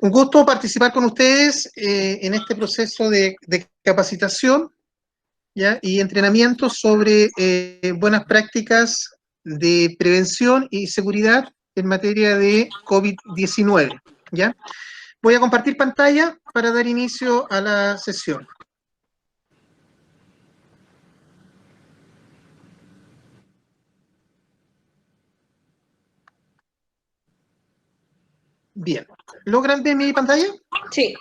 Un gusto participar con ustedes en este proceso de capacitación, ¿ya? Y entrenamiento sobre buenas prácticas de prevención y seguridad en materia de COVID-19, ¿ya? Voy a compartir pantalla para dar inicio a la sesión. Bien. ¿Logran ver mi pantalla? Sí.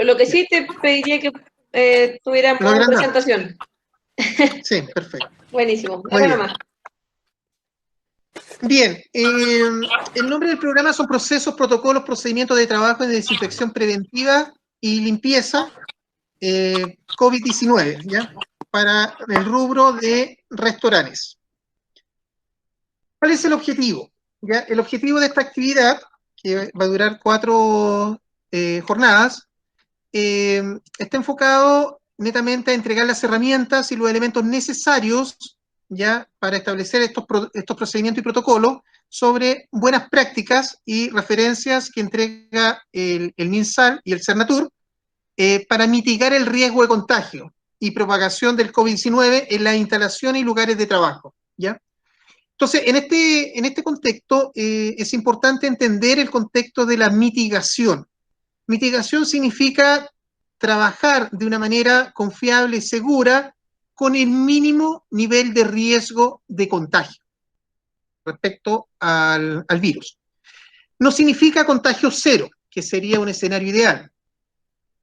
Lo que sí te pediría que tuviéramos presentación. Sí, perfecto. Buenísimo. Muy bien. Bien, el nombre del programa son procesos, protocolos, procedimientos de trabajo de desinfección preventiva y limpieza COVID-19, ¿ya? Para el rubro de restaurantes. ¿Cuál es el objetivo? ¿Ya? El objetivo de esta actividad, que va a durar 4 jornadas, está enfocado netamente a entregar las herramientas y los elementos necesarios, ¿ya? Para establecer estos procedimientos y protocolos sobre buenas prácticas y referencias que entrega el MinSal y el Cernatur para mitigar el riesgo de contagio y propagación del COVID-19 en las instalaciones y lugares de trabajo, ¿ya? Entonces, en este contexto es importante entender el contexto de la mitigación. Mitigación significa trabajar de una manera confiable y segura con el mínimo nivel de riesgo de contagio respecto al virus. No significa contagio cero, que sería un escenario ideal.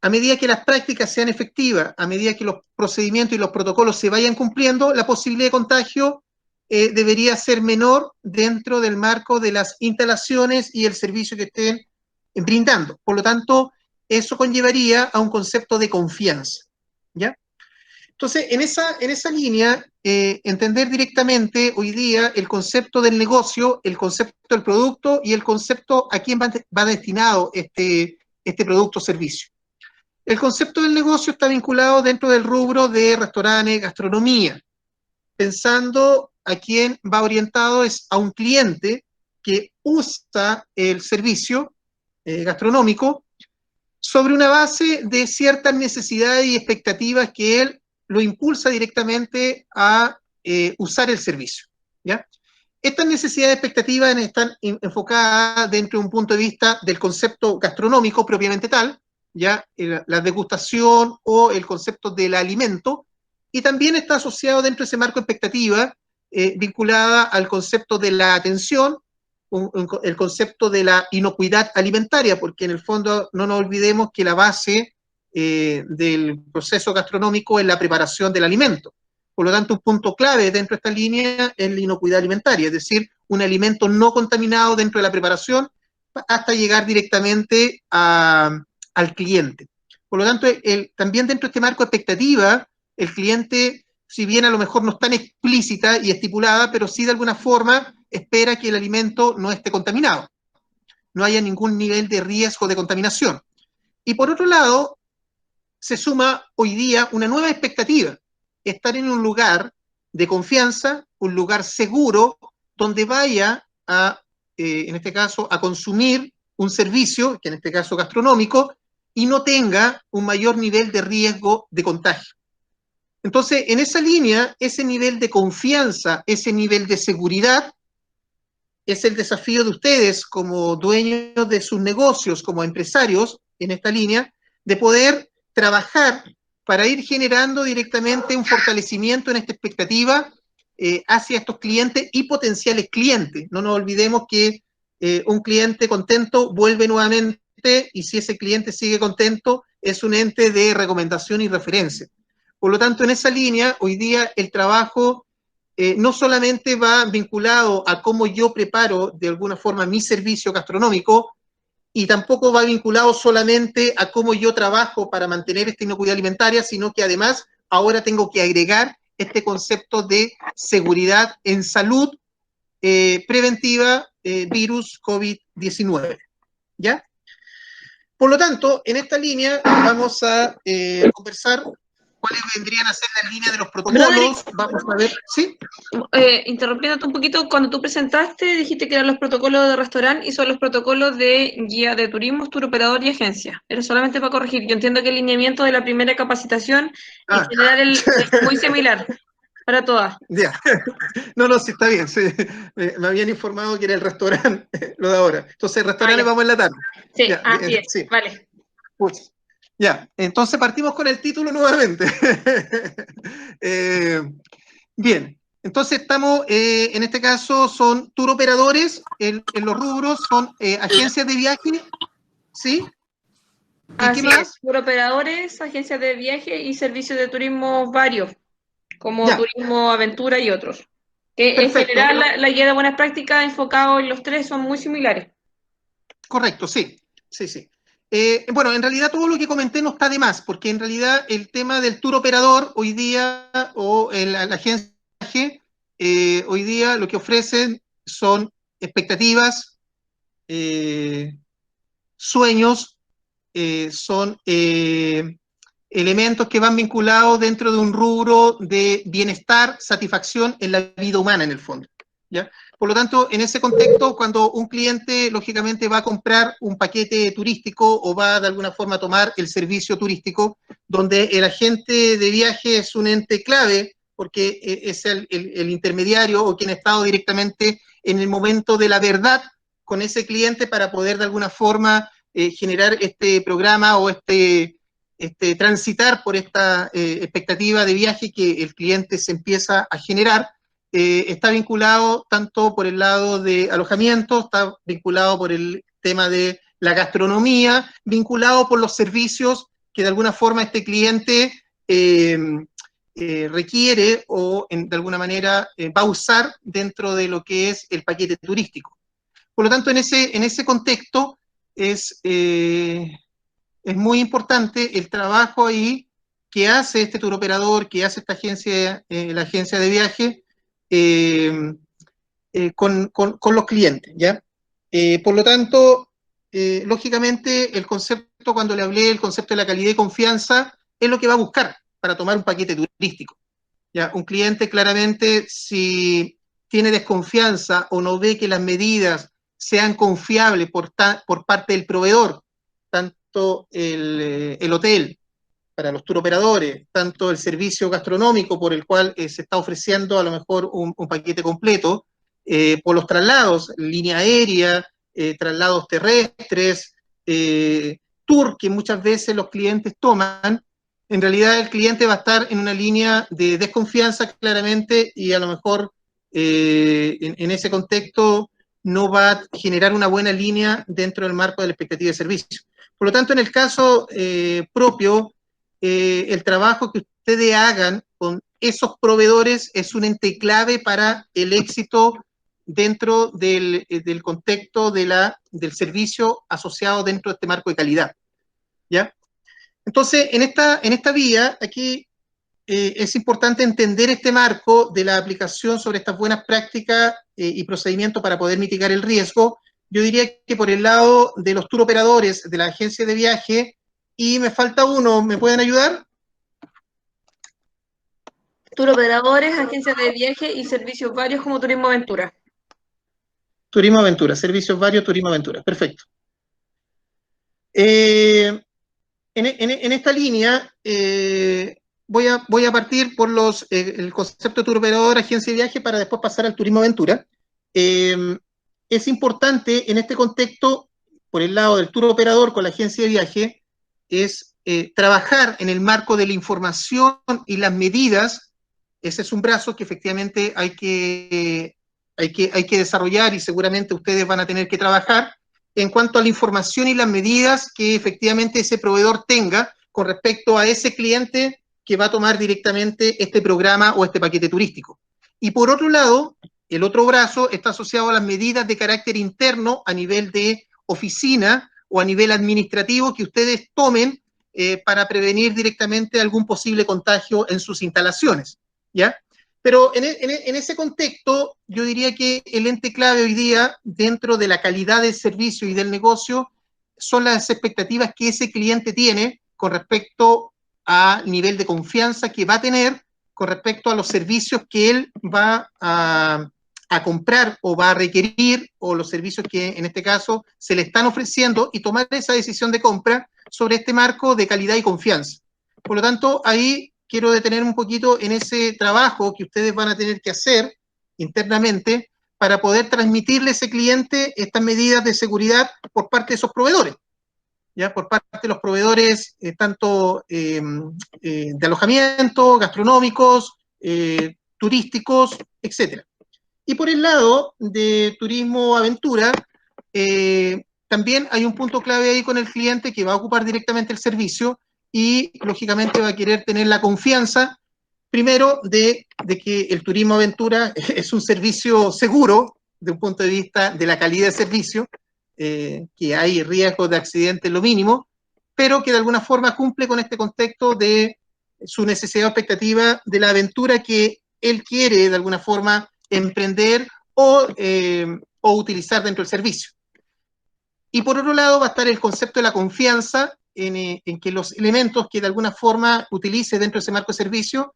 A medida que las prácticas sean efectivas, a medida que los procedimientos y los protocolos se vayan cumpliendo, la posibilidad de contagio debería ser menor dentro del marco de las instalaciones y el servicio que estén brindando. Por lo tanto, eso conllevaría a un concepto de confianza, ¿ya? Entonces, en esa línea, entender directamente hoy día el concepto del negocio, el concepto del producto y el concepto a quién va destinado este producto o servicio. El concepto del negocio está vinculado dentro del rubro de restaurantes, gastronomía, pensando a quién va orientado es a un cliente que usa el servicio gastronómico sobre una base de ciertas necesidades y expectativas que él lo impulsa directamente a usar el servicio, ¿ya? Estas necesidades y expectativas están enfocadas dentro de un punto de vista del concepto gastronómico propiamente tal, ya la degustación o el concepto del alimento, y también está asociado dentro de ese marco de expectativa vinculada al concepto de la atención, el concepto de la inocuidad alimentaria, porque en el fondo no nos olvidemos que la base del proceso gastronómico es la preparación del alimento. Por lo tanto, un punto clave dentro de esta línea es la inocuidad alimentaria, es decir, un alimento no contaminado dentro de la preparación hasta llegar directamente al cliente. Por lo tanto, también dentro de este marco de expectativa, el cliente, si bien a lo mejor no es tan explícita y estipulada, pero sí de alguna forma espera que el alimento no esté contaminado, no haya ningún nivel de riesgo de contaminación. Y por otro lado, se suma hoy día una nueva expectativa, estar en un lugar de confianza, un lugar seguro, donde vaya a, en este caso, a consumir un servicio, que en este caso gastronómico, y no tenga un mayor nivel de riesgo de contagio. Entonces, en esa línea, ese nivel de confianza, ese nivel de seguridad, es el desafío de ustedes como dueños de sus negocios, como empresarios en esta línea, de poder trabajar para ir generando directamente un fortalecimiento en esta expectativa hacia estos clientes y potenciales clientes. No nos olvidemos que un cliente contento vuelve nuevamente y si ese cliente sigue contento es un ente de recomendación y referencia. Por lo tanto, en esa línea, hoy día el trabajo no solamente va vinculado a cómo yo preparo de alguna forma mi servicio gastronómico, y tampoco va vinculado solamente a cómo yo trabajo para mantener esta inocuidad alimentaria, sino que además ahora tengo que agregar este concepto de seguridad en salud preventiva virus COVID-19, ¿ya? Por lo tanto, en esta línea vamos a conversar cuáles vendrían a ser las líneas de los protocolos. Vamos a ver, ¿sí? Interrumpiéndote un poquito, cuando tú presentaste, dijiste que eran los protocolos de restaurante y son los protocolos de guía de turismo, tour operador y agencia. Era solamente para corregir. Yo entiendo que el lineamiento de la primera capacitación en general es muy similar para todas. Ya. No, sí, está bien. Sí. Me habían informado que era el restaurante, lo de ahora. Entonces, restaurantes vamos en la tarde. Sí, ya, así es. sí. Vale. Pues, ya, entonces partimos con el título nuevamente. Bien, entonces estamos, en este caso son tour operadores, en los rubros son agencias de viaje, ¿sí? ¿Y qué más? Tour operadores, agencias de viaje y servicios de turismo varios, como ya. Turismo Aventura y otros. Que en Perfecto. general la guía de buenas prácticas enfocado en los tres son muy similares. Correcto, sí, sí, sí. Bueno, en realidad todo lo que comenté no está de más, porque en realidad el tema del tour operador hoy día, o la agencia de viaje, hoy día lo que ofrecen son expectativas, sueños, son elementos que van vinculados dentro de un rubro de bienestar, satisfacción en la vida humana en el fondo, ¿ya? Por lo tanto, en ese contexto, cuando un cliente, lógicamente, va a comprar un paquete turístico o va de alguna forma a tomar el servicio turístico, donde el agente de viaje es un ente clave, porque es el intermediario o quien ha estado directamente en el momento de la verdad con ese cliente para poder de alguna forma generar este programa o transitar por esta expectativa de viaje que el cliente se empieza a generar. Está vinculado tanto por el lado de alojamiento, está vinculado por el tema de la gastronomía, vinculado por los servicios que de alguna forma este cliente requiere o de alguna manera va a usar dentro de lo que es el paquete turístico. Por lo tanto, en ese contexto es muy importante el trabajo ahí que hace este tour operador, que hace esta agencia, la agencia de viaje, con los clientes, ¿ya? Por lo tanto, lógicamente, el concepto, cuando le hablé, el concepto de la calidad y confianza, es lo que va a buscar para tomar un paquete turístico, ¿ya? Un cliente, claramente, si tiene desconfianza o no ve que las medidas sean confiables por parte del proveedor, tanto el hotel, para los tour operadores, tanto el servicio gastronómico por el cual se está ofreciendo a lo mejor un paquete completo, por los traslados, línea aérea, traslados terrestres, tour que muchas veces los clientes toman, en realidad el cliente va a estar en una línea de desconfianza claramente y a lo mejor en ese contexto no va a generar una buena línea dentro del marco de la expectativa de servicio. Por lo tanto, en el caso propio, el trabajo que ustedes hagan con esos proveedores es un ente clave para el éxito dentro del contexto del servicio asociado dentro de este marco de calidad, ¿ya? Entonces, en esta vía, aquí es importante entender este marco de la aplicación sobre estas buenas prácticas y procedimientos para poder mitigar el riesgo. Yo diría que por el lado de los tour operadores, de la agencia de viaje, y me falta uno, ¿me pueden ayudar? Tour operadores, agencias de viaje y servicios varios como Turismo Aventura. Turismo Aventura, servicios varios, Turismo Aventura, perfecto. En esta línea voy a partir por el concepto de tour operador, agencia de viaje, para después pasar al Turismo Aventura. Es importante en este contexto, por el lado del tour operador con la agencia de viaje, es trabajar en el marco de la información y las medidas. Ese es un brazo que efectivamente hay que desarrollar y seguramente ustedes van a tener que trabajar en cuanto a la información y las medidas que efectivamente ese proveedor tenga con respecto a ese cliente que va a tomar directamente este programa o este paquete turístico. Y por otro lado, el otro brazo está asociado a las medidas de carácter interno a nivel de oficina o a nivel administrativo que ustedes tomen para prevenir directamente algún posible contagio en sus instalaciones, ¿ya? Pero en ese contexto, yo diría que el ente clave hoy día, dentro de la calidad del servicio y del negocio, son las expectativas que ese cliente tiene con respecto al nivel de confianza que va a tener con respecto a los servicios que él va a comprar o va a requerir, o los servicios que en este caso se le están ofreciendo, y tomar esa decisión de compra sobre este marco de calidad y confianza. Por lo tanto, ahí quiero detenerme un poquito en ese trabajo que ustedes van a tener que hacer internamente para poder transmitirle a ese cliente estas medidas de seguridad por parte de esos proveedores, ¿ya? Por parte de los proveedores tanto de alojamiento, gastronómicos, turísticos, etc. Y por el lado de turismo aventura, también hay un punto clave ahí con el cliente que va a ocupar directamente el servicio y lógicamente va a querer tener la confianza, primero, de que el turismo aventura es un servicio seguro de un punto de vista de la calidad de servicio, que hay riesgo de accidente en lo mínimo, pero que de alguna forma cumple con este contexto de su necesidad o expectativa de la aventura que él quiere de alguna forma emprender o utilizar dentro del servicio. Y por otro lado va a estar el concepto de la confianza en que los elementos que de alguna forma utilice dentro de ese marco de servicio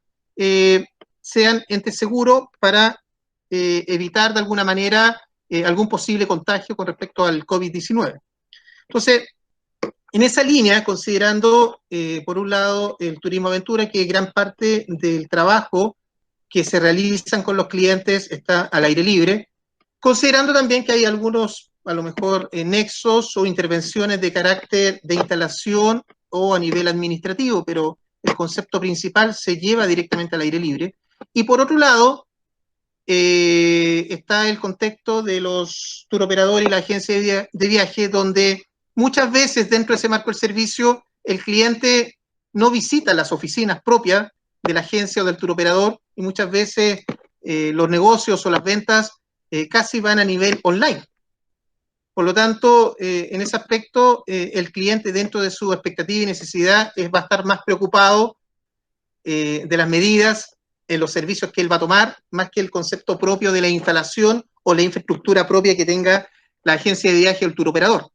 sean entes seguros para evitar de alguna manera algún posible contagio con respecto al COVID-19. Entonces, en esa línea, considerando por un lado el turismo aventura, que gran parte del trabajo que se realizan con los clientes está al aire libre, considerando también que hay algunos, a lo mejor, nexos o intervenciones de carácter de instalación o a nivel administrativo, pero el concepto principal se lleva directamente al aire libre. Y por otro lado, está el contexto de los turoperadores y la agencia de viaje, donde muchas veces dentro de ese marco del servicio el cliente no visita las oficinas propias de la agencia o del turoperador, y muchas veces los negocios o las ventas casi van a nivel online. Por lo tanto, en ese aspecto, el cliente dentro de su expectativa y necesidad va a estar más preocupado de las medidas en los servicios que él va a tomar, más que el concepto propio de la instalación o la infraestructura propia que tenga la agencia de viaje o el turoperador.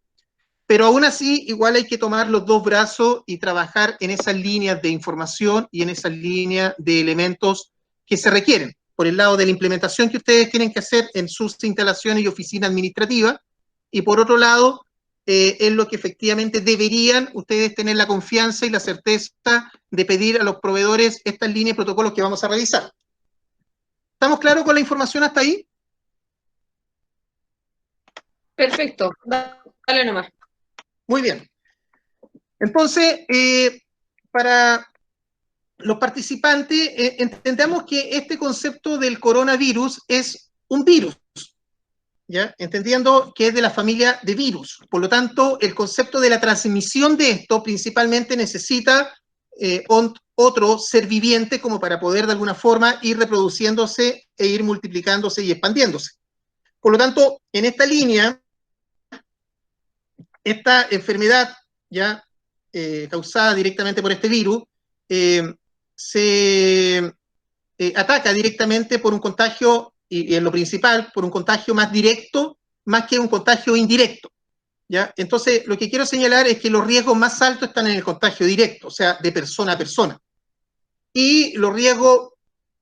Pero aún así, igual hay que tomar los dos brazos y trabajar en esas líneas de información y en esas líneas de elementos que se requieren. Por el lado de la implementación que ustedes tienen que hacer en sus instalaciones y oficinas administrativas, y por otro lado, es lo que efectivamente deberían ustedes tener la confianza y la certeza de pedir a los proveedores estas líneas de protocolos que vamos a revisar. ¿Estamos claros con la información hasta ahí? Perfecto, dale nomás. Muy bien. Entonces, para los participantes, entendamos que este concepto del coronavirus es un virus, ¿ya? Entendiendo que es de la familia de virus. Por lo tanto, el concepto de la transmisión de esto principalmente necesita otro ser viviente como para poder de alguna forma ir reproduciéndose e ir multiplicándose y expandiéndose. Por lo tanto, en esta línea, esta enfermedad ya causada directamente por este virus se ataca directamente por un contagio, y en lo principal, por un contagio más directo, más que un contagio indirecto, ¿ya? Entonces, lo que quiero señalar es que los riesgos más altos están en el contagio directo, o sea, de persona a persona. Y los riesgos,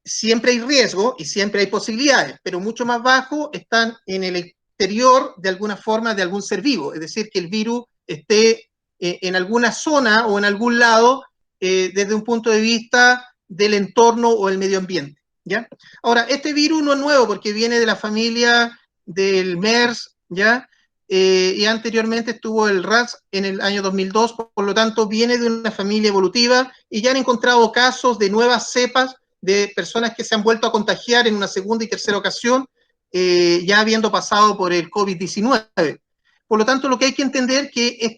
siempre hay riesgo y siempre hay posibilidades, pero mucho más bajos están en el exterior, de alguna forma, de algún ser vivo, es decir, que el virus esté en alguna zona o en algún lado desde un punto de vista del entorno o el medio ambiente, ¿ya? Ahora, este virus no es nuevo porque viene de la familia del MERS, ¿ya? Y anteriormente estuvo el RAS en el año 2002, por lo tanto viene de una familia evolutiva y ya han encontrado casos de nuevas cepas de personas que se han vuelto a contagiar en una segunda y tercera ocasión, ya habiendo pasado por el COVID-19. Por lo tanto, lo que hay que entender es que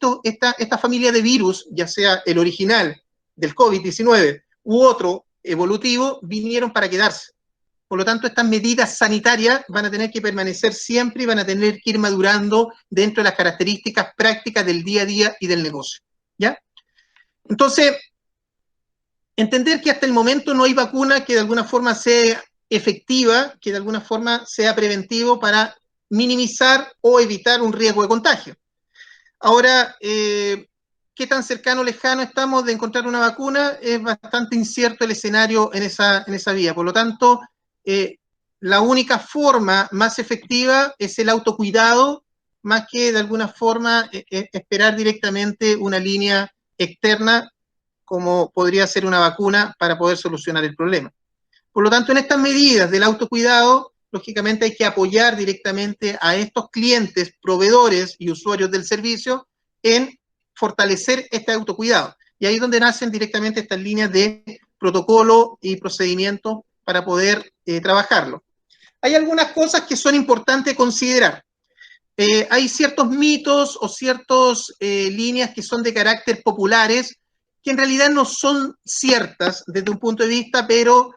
esta familia de virus, ya sea el original del COVID-19 u otro evolutivo, vinieron para quedarse. Por lo tanto, estas medidas sanitarias van a tener que permanecer siempre y van a tener que ir madurando dentro de las características prácticas del día a día y del negocio, ¿ya? Entonces, entender que hasta el momento no hay vacuna que de alguna forma sea efectiva, que de alguna forma sea preventivo para minimizar o evitar un riesgo de contagio. Ahora, qué tan cercano o lejano estamos de encontrar una vacuna, es bastante incierto el escenario en esa vía. Por lo tanto, la única forma más efectiva es el autocuidado, más que de alguna forma esperar directamente una línea externa, como podría ser una vacuna, para poder solucionar el problema. Por lo tanto, en estas medidas del autocuidado, lógicamente hay que apoyar directamente a estos clientes, proveedores y usuarios del servicio en fortalecer este autocuidado. Y ahí es donde nacen directamente estas líneas de protocolo y procedimiento para poder trabajarlo. Hay algunas cosas que son importantes considerar. Hay ciertos mitos o ciertas líneas que son de carácter populares, que en realidad no son ciertas desde un punto de vista, pero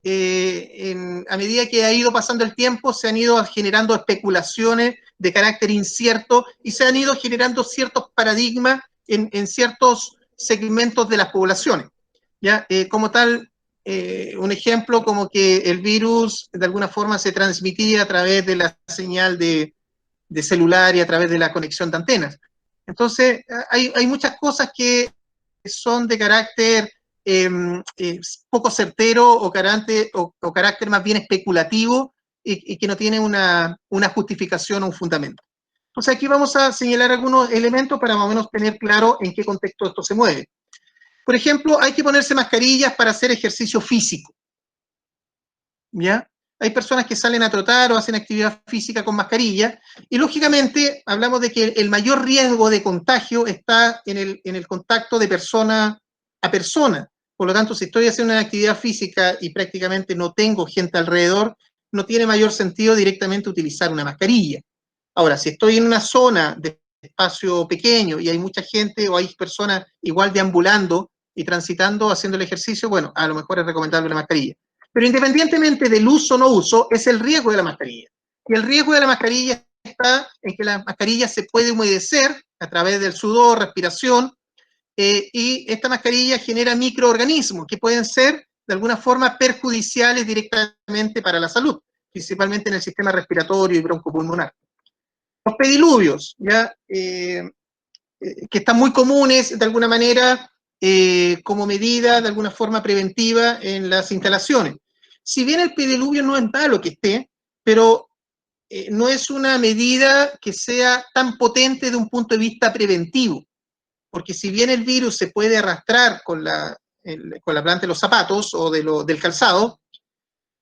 a medida que ha ido pasando el tiempo, se han ido generando especulaciones de carácter incierto y se han ido generando ciertos paradigmas en ciertos segmentos de las poblaciones. ¿Ya? Como tal, un ejemplo como que el virus de alguna forma se transmitía a través de la señal de celular y a través de la conexión de antenas. Entonces, hay muchas cosas que son de carácter poco certero o carácter más bien especulativo y que no tiene una justificación o un fundamento. Entonces, aquí vamos a señalar algunos elementos para más o menos tener claro en qué contexto esto se mueve. Por ejemplo, hay que ponerse mascarillas para hacer ejercicio físico. ¿Ya? Hay personas que salen a trotar o hacen actividad física con mascarilla y lógicamente hablamos de que el mayor riesgo de contagio está en el contacto de persona a persona. Por lo tanto, si estoy haciendo una actividad física y prácticamente no tengo gente alrededor, no tiene mayor sentido directamente utilizar una mascarilla. Ahora, si estoy en una zona de espacio pequeño y hay mucha gente o hay personas igual deambulando y transitando haciendo el ejercicio, bueno, a lo mejor es recomendable la mascarilla. Pero independientemente del uso o no uso, es el riesgo de la mascarilla. Y el riesgo de la mascarilla está en que la mascarilla se puede humedecer a través del sudor, respiración, y esta mascarilla genera microorganismos que pueden ser de alguna forma perjudiciales directamente para la salud, principalmente en el sistema respiratorio y broncopulmonar. Los pediluvios, ¿ya? Que están muy comunes de alguna manera como medida de alguna forma preventiva en las instalaciones. Si bien el pediluvio no es malo que esté, pero no es una medida que sea tan potente de un punto de vista preventivo, porque si bien el virus se puede arrastrar con la planta de los zapatos o del calzado,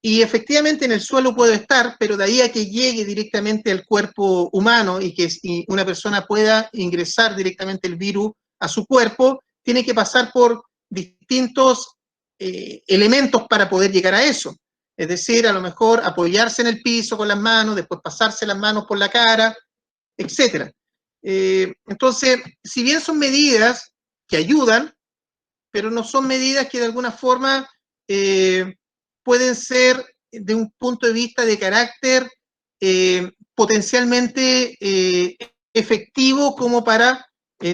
y efectivamente en el suelo puede estar, pero de ahí a que llegue directamente al cuerpo humano y que una persona pueda ingresar directamente el virus a su cuerpo, tiene que pasar por distintos elementos para poder llegar a eso. Es decir, a lo mejor apoyarse en el piso con las manos, después pasarse las manos por la cara, etc. Entonces, si bien son medidas que ayudan, pero no son medidas que de alguna forma pueden ser de un punto de vista de carácter potencialmente efectivo como para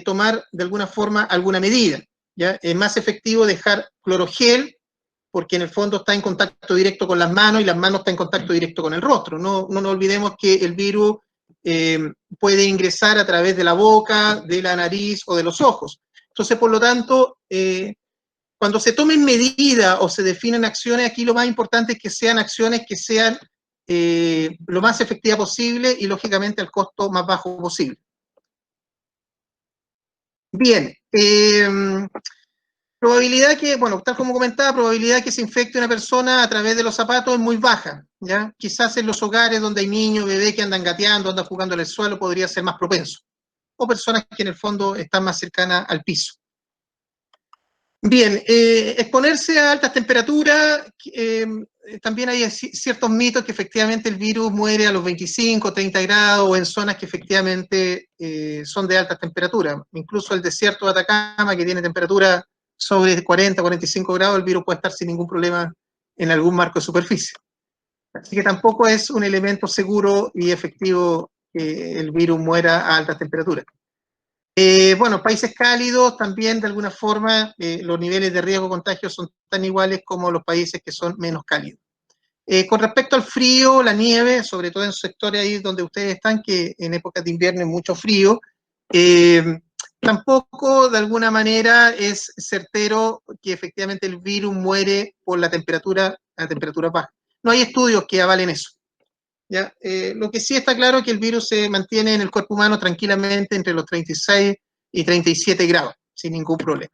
tomar de alguna forma alguna medida. ¿Ya? Es más efectivo dejar clorogel porque en el fondo está en contacto directo con las manos y las manos están en contacto directo con el rostro. No nos olvidemos que el virus puede ingresar a través de la boca, de la nariz o de los ojos. Entonces, por lo tanto, cuando se tomen medidas o se definen acciones, aquí lo más importante es que sean acciones que sean lo más efectivas posible y, lógicamente, al costo más bajo posible. Bien, probabilidad que, bueno, tal como comentaba, probabilidad que se infecte una persona a través de los zapatos es muy baja, ¿ya? Quizás en los hogares donde hay niños, bebés que andan gateando, andan jugando en el suelo, podría ser más propenso. O personas que en el fondo están más cercanas al piso. Bien, exponerse a altas temperaturas, también hay ciertos mitos que efectivamente el virus muere a los 25, 30 grados o en zonas que efectivamente son de altas temperaturas. Incluso el desierto de Atacama, que tiene temperatura sobre 40, 45 grados, el virus puede estar sin ningún problema en algún marco de superficie. Así que tampoco es un elemento seguro y efectivo que el virus muera a altas temperaturas. Bueno, países cálidos también de alguna forma los niveles de riesgo de contagio son tan iguales como los países que son menos cálidos. Con respecto al frío, la nieve, sobre todo en sectores ahí donde ustedes están, que en épocas de invierno es mucho frío, tampoco de alguna manera es certero que efectivamente el virus muere por la temperatura baja. No hay estudios que avalen eso. ¿Ya? Lo que sí está claro es que el virus se mantiene en el cuerpo humano tranquilamente entre los 36 y 37 grados, sin ningún problema.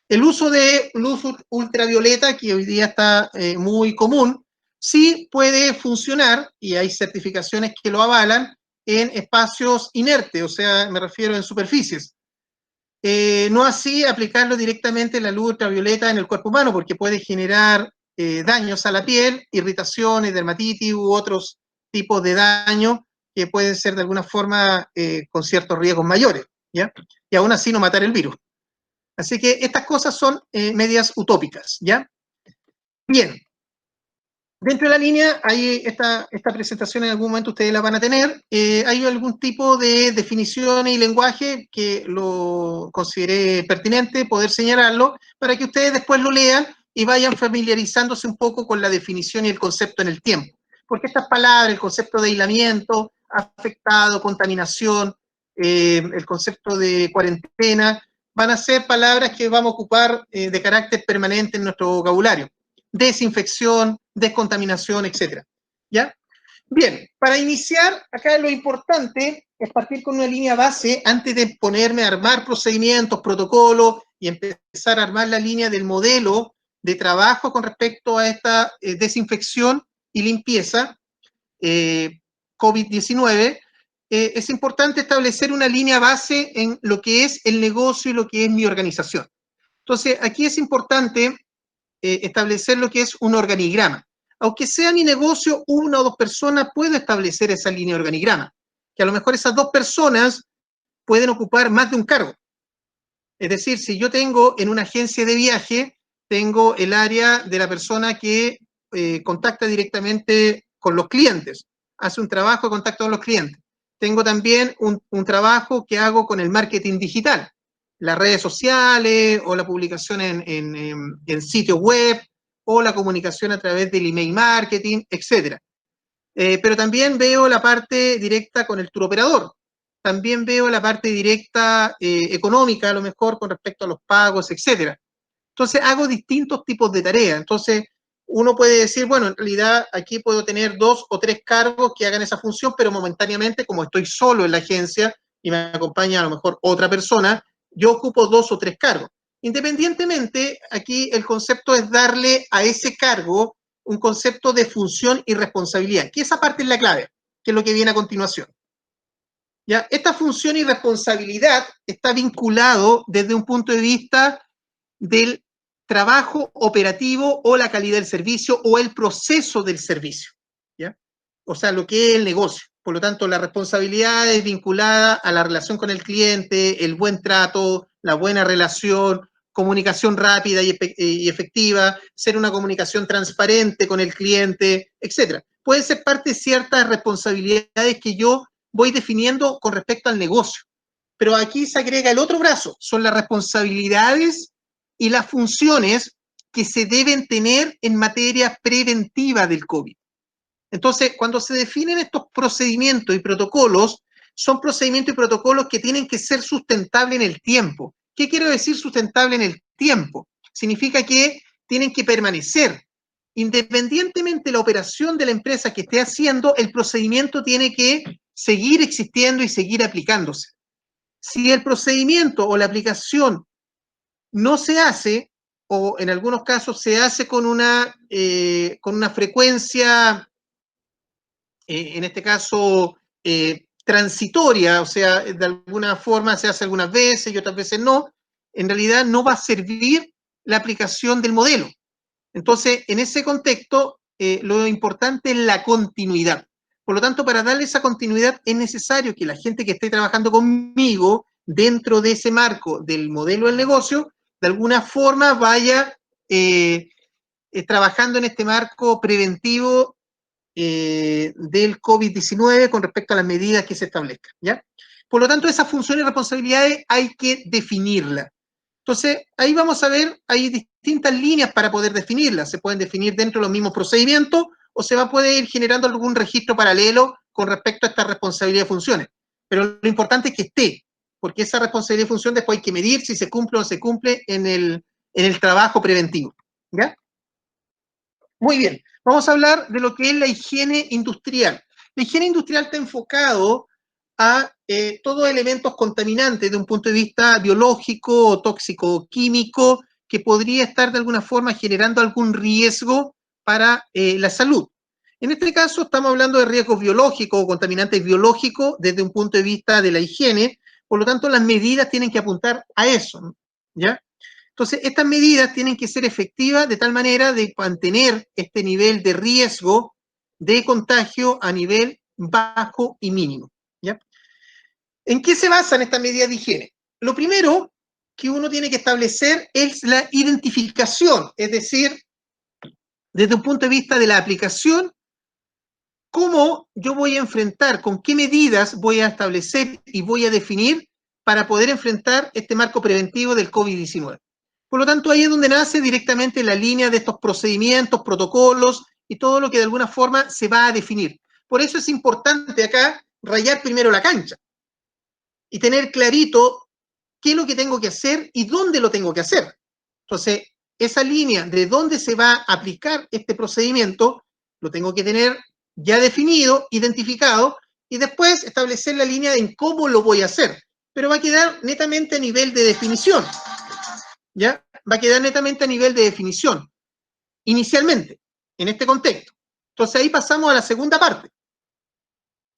El uso de luz ultravioleta, que hoy día está muy común, sí puede funcionar, y hay certificaciones que lo avalan, en espacios inertes, o sea, me refiero en superficies. No así aplicarlo directamente la luz ultravioleta en el cuerpo humano, porque puede generar daños a la piel, irritaciones, dermatitis u otros tipos de daños que pueden ser de alguna forma con ciertos riesgos mayores, ¿ya? Y aún así no matar el virus. Así que estas cosas son medias utópicas, ¿ya? Bien. Dentro de la línea, hay esta presentación en algún momento ustedes la van a tener. Hay algún tipo de definiciones y lenguaje que lo consideré pertinente poder señalarlo para que ustedes después lo lean y vayan familiarizándose un poco con la definición y el concepto en el tiempo. Porque estas palabras, el concepto de aislamiento, afectado, contaminación, el concepto de cuarentena, van a ser palabras que vamos a ocupar de carácter permanente en nuestro vocabulario. Desinfección, descontaminación, etc. ¿Ya? Bien, para iniciar, acá lo importante es partir con una línea base antes de ponerme a armar procedimientos, protocolos y empezar a armar la línea del modelo de trabajo con respecto a esta desinfección y limpieza COVID-19. Es importante establecer una línea base en lo que es el negocio y lo que es mi organización. Entonces, aquí es importante establecer lo que es un organigrama. Aunque sea mi negocio, una o dos personas, puedo establecer esa línea de organigrama. Que a lo mejor esas dos personas pueden ocupar más de un cargo. Es decir, si yo tengo en una agencia de viaje, tengo el área de la persona que contacta directamente con los clientes, hace un trabajo de contacto con los clientes. Tengo también un trabajo que hago con el marketing digital, las redes sociales o la publicación en sitios web o la comunicación a través del email marketing, etc. Pero también veo la parte directa con el tour operador. También veo la parte directa económica, a lo mejor, con respecto a los pagos, etc. Entonces, hago distintos tipos de tareas. Entonces, uno puede decir, bueno, en realidad aquí puedo tener 2 o 3 cargos que hagan esa función, pero momentáneamente, como estoy solo en la agencia y me acompaña a lo mejor otra persona, yo ocupo 2 o 3 cargos. Independientemente, aquí el concepto es darle a ese cargo un concepto de función y responsabilidad, que esa parte es la clave, que es lo que viene a continuación. ¿Ya? Esta función y responsabilidad está vinculado desde un punto de vista del trabajo operativo o la calidad del servicio o el proceso del servicio, ¿ya? O sea, lo que es el negocio. Por lo tanto, la responsabilidad es vinculada a la relación con el cliente, el buen trato, la buena relación, comunicación rápida y efectiva, ser una comunicación transparente con el cliente, etc. Pueden ser parte de ciertas responsabilidades que yo voy definiendo con respecto al negocio. Pero aquí se agrega el otro brazo, son las responsabilidades y las funciones que se deben tener en materia preventiva del COVID. Entonces, cuando se definen estos procedimientos y protocolos, son procedimientos y protocolos que tienen que ser sustentables en el tiempo. ¿Qué quiero decir sustentable en el tiempo? Significa que tienen que permanecer. Independientemente de la operación de la empresa que esté haciendo, el procedimiento tiene que seguir existiendo y seguir aplicándose. Si el procedimiento o la aplicación no se hace, o en algunos casos se hace con una frecuencia, en este caso, transitoria, o sea, de alguna forma se hace algunas veces y otras veces no, en realidad no va a servir la aplicación del modelo. Entonces, en ese contexto, lo importante es la continuidad. Por lo tanto, para darle esa continuidad es necesario que la gente que esté trabajando conmigo dentro de ese marco del modelo del negocio, de alguna forma vaya trabajando en este marco preventivo del COVID-19 con respecto a las medidas que se establezcan, ¿ya? Por lo tanto, esas funciones y responsabilidades hay que definirlas. Entonces, ahí vamos a ver, hay distintas líneas para poder definirlas. Se pueden definir dentro de los mismos procedimientos o se va a poder ir generando algún registro paralelo con respecto a esta responsabilidad de funciones. Pero lo importante es que esté. porque esa responsabilidad y función después hay que medir si se cumple o no se cumple en el trabajo preventivo. ¿Ya? Muy bien, vamos a hablar de lo que es la higiene industrial. La higiene industrial está enfocado a todos elementos contaminantes de un punto de vista biológico, tóxico, químico, que podría estar de alguna forma generando algún riesgo para la salud. En este caso estamos hablando de riesgos biológicos o contaminantes biológicos desde un punto de vista de la higiene, por lo tanto las medidas tienen que apuntar a eso, ¿ya? Entonces, estas medidas tienen que ser efectivas de tal manera de mantener este nivel de riesgo de contagio a nivel bajo y mínimo, ¿ya? ¿En qué se basan estas medidas de higiene? Lo primero que uno tiene que establecer es la identificación, es decir, desde un punto de vista de la aplicación, cómo yo voy a enfrentar, con qué medidas voy a establecer y voy a definir para poder enfrentar este marco preventivo del COVID-19. Por lo tanto, ahí es donde nace directamente la línea de estos procedimientos, protocolos y todo lo que de alguna forma se va a definir. Por eso es importante acá rayar primero la cancha y tener clarito qué es lo que tengo que hacer y dónde lo tengo que hacer. Entonces, esa línea de dónde se va a aplicar este procedimiento, lo tengo que tener ya definido, identificado, y después establecer la línea en cómo lo voy a hacer. Pero va a quedar netamente a nivel de definición. ¿Ya? Va a quedar netamente a nivel de definición, inicialmente, en este contexto. Entonces ahí pasamos a la segunda parte,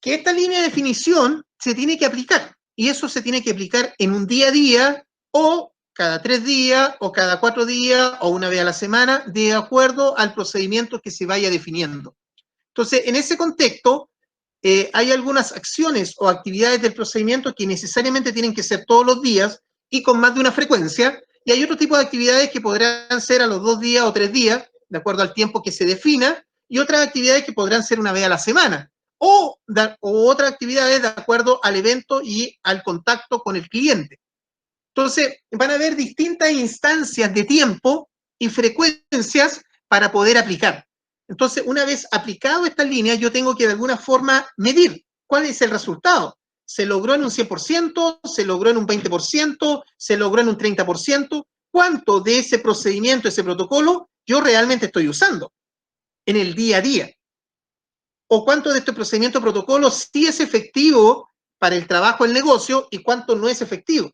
que esta línea de definición se tiene que aplicar, y eso se tiene que aplicar en un día a día, o cada 3 días, o cada 4 días, o una vez a la semana, de acuerdo al procedimiento que se vaya definiendo. Entonces, en ese contexto, hay algunas acciones o actividades del procedimiento que necesariamente tienen que ser todos los días y con más de una frecuencia, y hay otro tipo de actividades que podrán ser a los 2 días o 3 días, de acuerdo al tiempo que se defina, y otras actividades que podrán ser una vez a la semana, o otras actividades de acuerdo al evento y al contacto con el cliente. Entonces, van a haber distintas instancias de tiempo y frecuencias para poder aplicar. Entonces, una vez aplicado esta línea, yo tengo que de alguna forma medir cuál es el resultado. ¿Se logró en un 100%? ¿Se logró en un 20%? ¿Se logró en un 30%? ¿Cuánto de ese procedimiento, ese protocolo, yo realmente estoy usando en el día a día? ¿O cuánto de este procedimiento, protocolo, sí es efectivo para el trabajo del negocio y cuánto no es efectivo?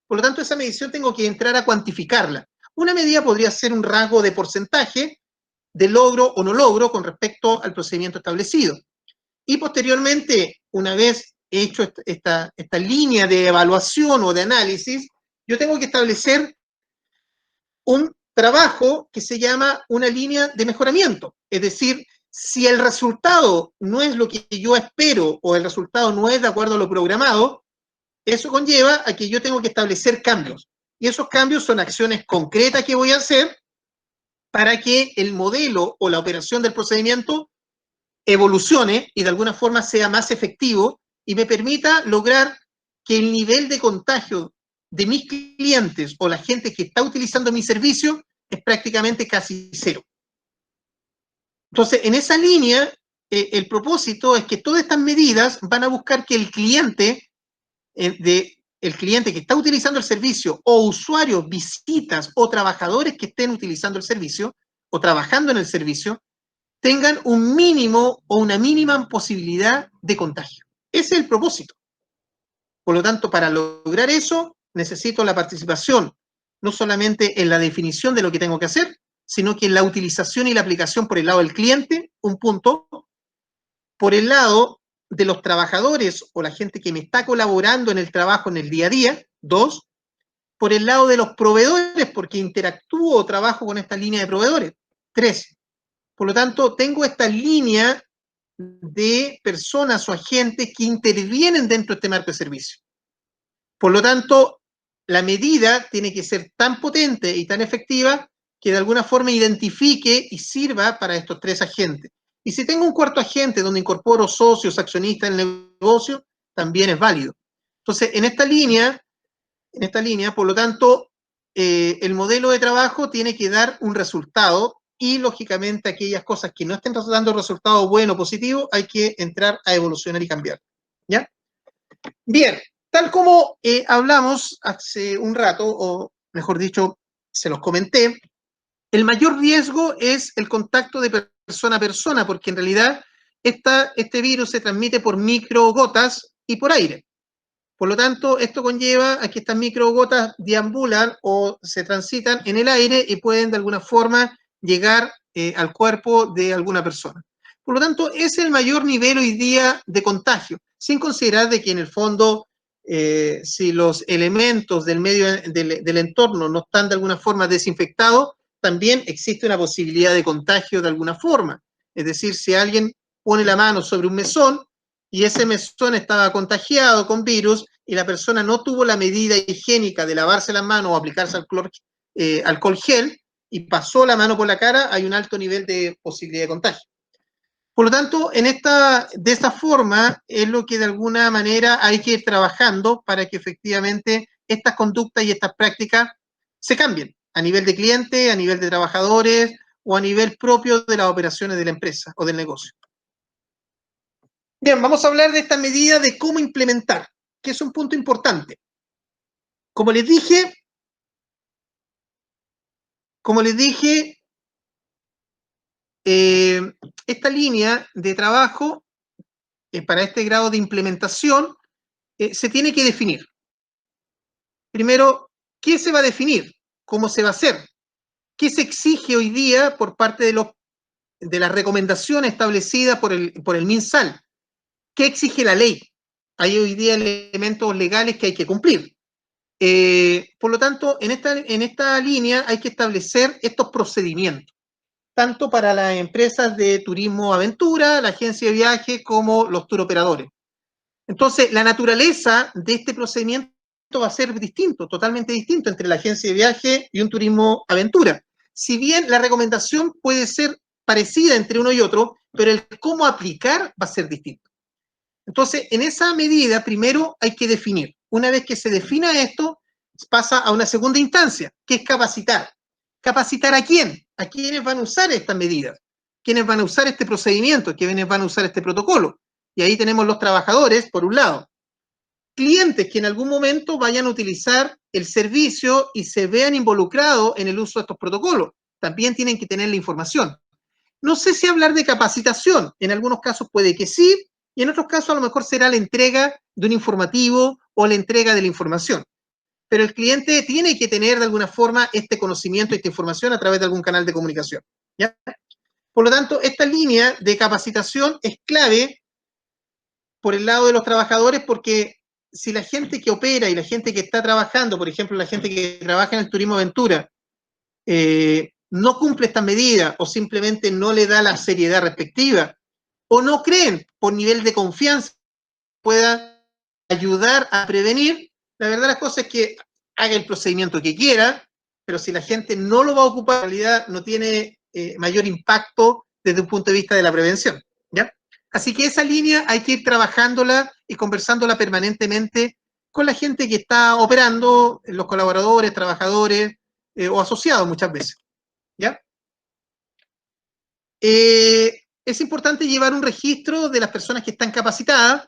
Por lo tanto, esa medición tengo que entrar a cuantificarla. Una medida podría ser un rasgo de porcentaje de logro o no logro con respecto al procedimiento establecido. Y posteriormente, una vez hecho esta línea de evaluación o de análisis, yo tengo que establecer un trabajo que se llama una línea de mejoramiento. Es decir, si el resultado no es lo que yo espero o el resultado no es de acuerdo a lo programado, eso conlleva a que yo tengo que establecer cambios. Y esos cambios son acciones concretas que voy a hacer para que el modelo o la operación del procedimiento evolucione y de alguna forma sea más efectivo y me permita lograr que el nivel de contagio de mis clientes o la gente que está utilizando mi servicio es prácticamente casi cero. Entonces, en esa línea, el propósito es que todas estas medidas van a buscar que el cliente que está utilizando el servicio o usuarios, visitas o trabajadores que estén utilizando el servicio o trabajando en el servicio tengan un mínimo o una mínima posibilidad de contagio. Ese es el propósito. Por lo tanto, para lograr eso, necesito la participación, no solamente en la definición de lo que tengo que hacer, sino que en la utilización y la aplicación por el lado del cliente, un punto, por el lado de los trabajadores o la gente que me está colaborando en el trabajo en el día a día, 2, por el lado de los proveedores, porque interactúo o trabajo con esta línea de proveedores, 3. Por lo tanto, tengo esta línea de personas o agentes que intervienen dentro de este marco de servicio. Por lo tanto, la medida tiene que ser tan potente y tan efectiva que de alguna forma identifique y sirva para estos 3 agentes. Y si tengo un cuarto agente donde incorporo socios, accionistas en el negocio, también es válido. Entonces, en esta línea, por lo tanto, el modelo de trabajo tiene que dar un resultado y, lógicamente, aquellas cosas que no estén dando resultado bueno o positivo, hay que entrar a evolucionar y cambiar. ¿Ya? Bien, Tal como hablamos hace un rato, o mejor dicho, se los comenté, el mayor riesgo es el contacto de persona a persona, porque en realidad este virus se transmite por microgotas y por aire. Por lo tanto, esto conlleva a que estas microgotas deambulan o se transitan en el aire y pueden de alguna forma llegar al cuerpo de alguna persona. Por lo tanto, es el mayor nivel hoy día de contagio, sin considerar de que en el fondo, si los elementos del medio del entorno no están de alguna forma desinfectados, también existe una posibilidad de contagio de alguna forma. Es decir, si alguien pone la mano sobre un mesón, y ese mesón estaba contagiado con virus y la persona no tuvo la medida higiénica de lavarse las manos o aplicarse alcohol gel y pasó la mano por la cara, hay un alto nivel de posibilidad de contagio. Por lo tanto, de esta forma es lo que de alguna manera hay que ir trabajando para que efectivamente estas conductas y estas prácticas se cambien a nivel de cliente, a nivel de trabajadores o a nivel propio de las operaciones de la empresa o del negocio. Bien, vamos a hablar de esta medida de cómo implementar, que es un punto importante. Como les dije, esta línea de trabajo para este grado de implementación se tiene que definir. Primero, ¿qué se va a definir? ¿Cómo se va a hacer? ¿Qué se exige hoy día por parte de las recomendaciones establecidas por el MinSal? ¿Qué exige la ley? Hay hoy día elementos legales que hay que cumplir. Por lo tanto, en esta línea hay que establecer estos procedimientos, tanto para las empresas de turismo aventura, la agencia de viaje, como los turoperadores. Entonces, la naturaleza de este procedimiento va a ser distinto, totalmente distinto entre la agencia de viaje y un turismo aventura. Si bien la recomendación puede ser parecida entre uno y otro, pero el cómo aplicar va a ser distinto. Entonces, en esa medida, primero hay que definir. Una vez que se defina esto, pasa a una segunda instancia, que es capacitar. ¿Capacitar a quién? ¿A quiénes van a usar estas medidas? ¿Quiénes van a usar este procedimiento? ¿Quiénes van a usar este protocolo? Y ahí tenemos los trabajadores, por un lado. Clientes que en algún momento vayan a utilizar el servicio y se vean involucrados en el uso de estos protocolos. También tienen que tener la información. No sé si hablar de capacitación. En algunos casos puede que sí, y en otros casos a lo mejor será la entrega de un informativo o la entrega de la información. Pero el cliente tiene que tener de alguna forma este conocimiento, esta información a través de algún canal de comunicación. ¿Ya? Por lo tanto, esta línea de capacitación es clave por el lado de los trabajadores porque si la gente que opera y la gente que está trabajando, por ejemplo, la gente que trabaja en el turismo aventura, no cumple estas medidas o simplemente no le da la seriedad respectiva o no creen por nivel de confianza pueda ayudar a prevenir, la verdad las cosas es que haga el procedimiento que quiera, pero si la gente no lo va a ocupar, en realidad no tiene mayor impacto desde un punto de vista de la prevención, ¿ya? Así que esa línea hay que ir trabajándola y conversándola permanentemente con la gente que está operando, los colaboradores, trabajadores o asociados muchas veces, ¿ya? Es importante llevar un registro de las personas que están capacitadas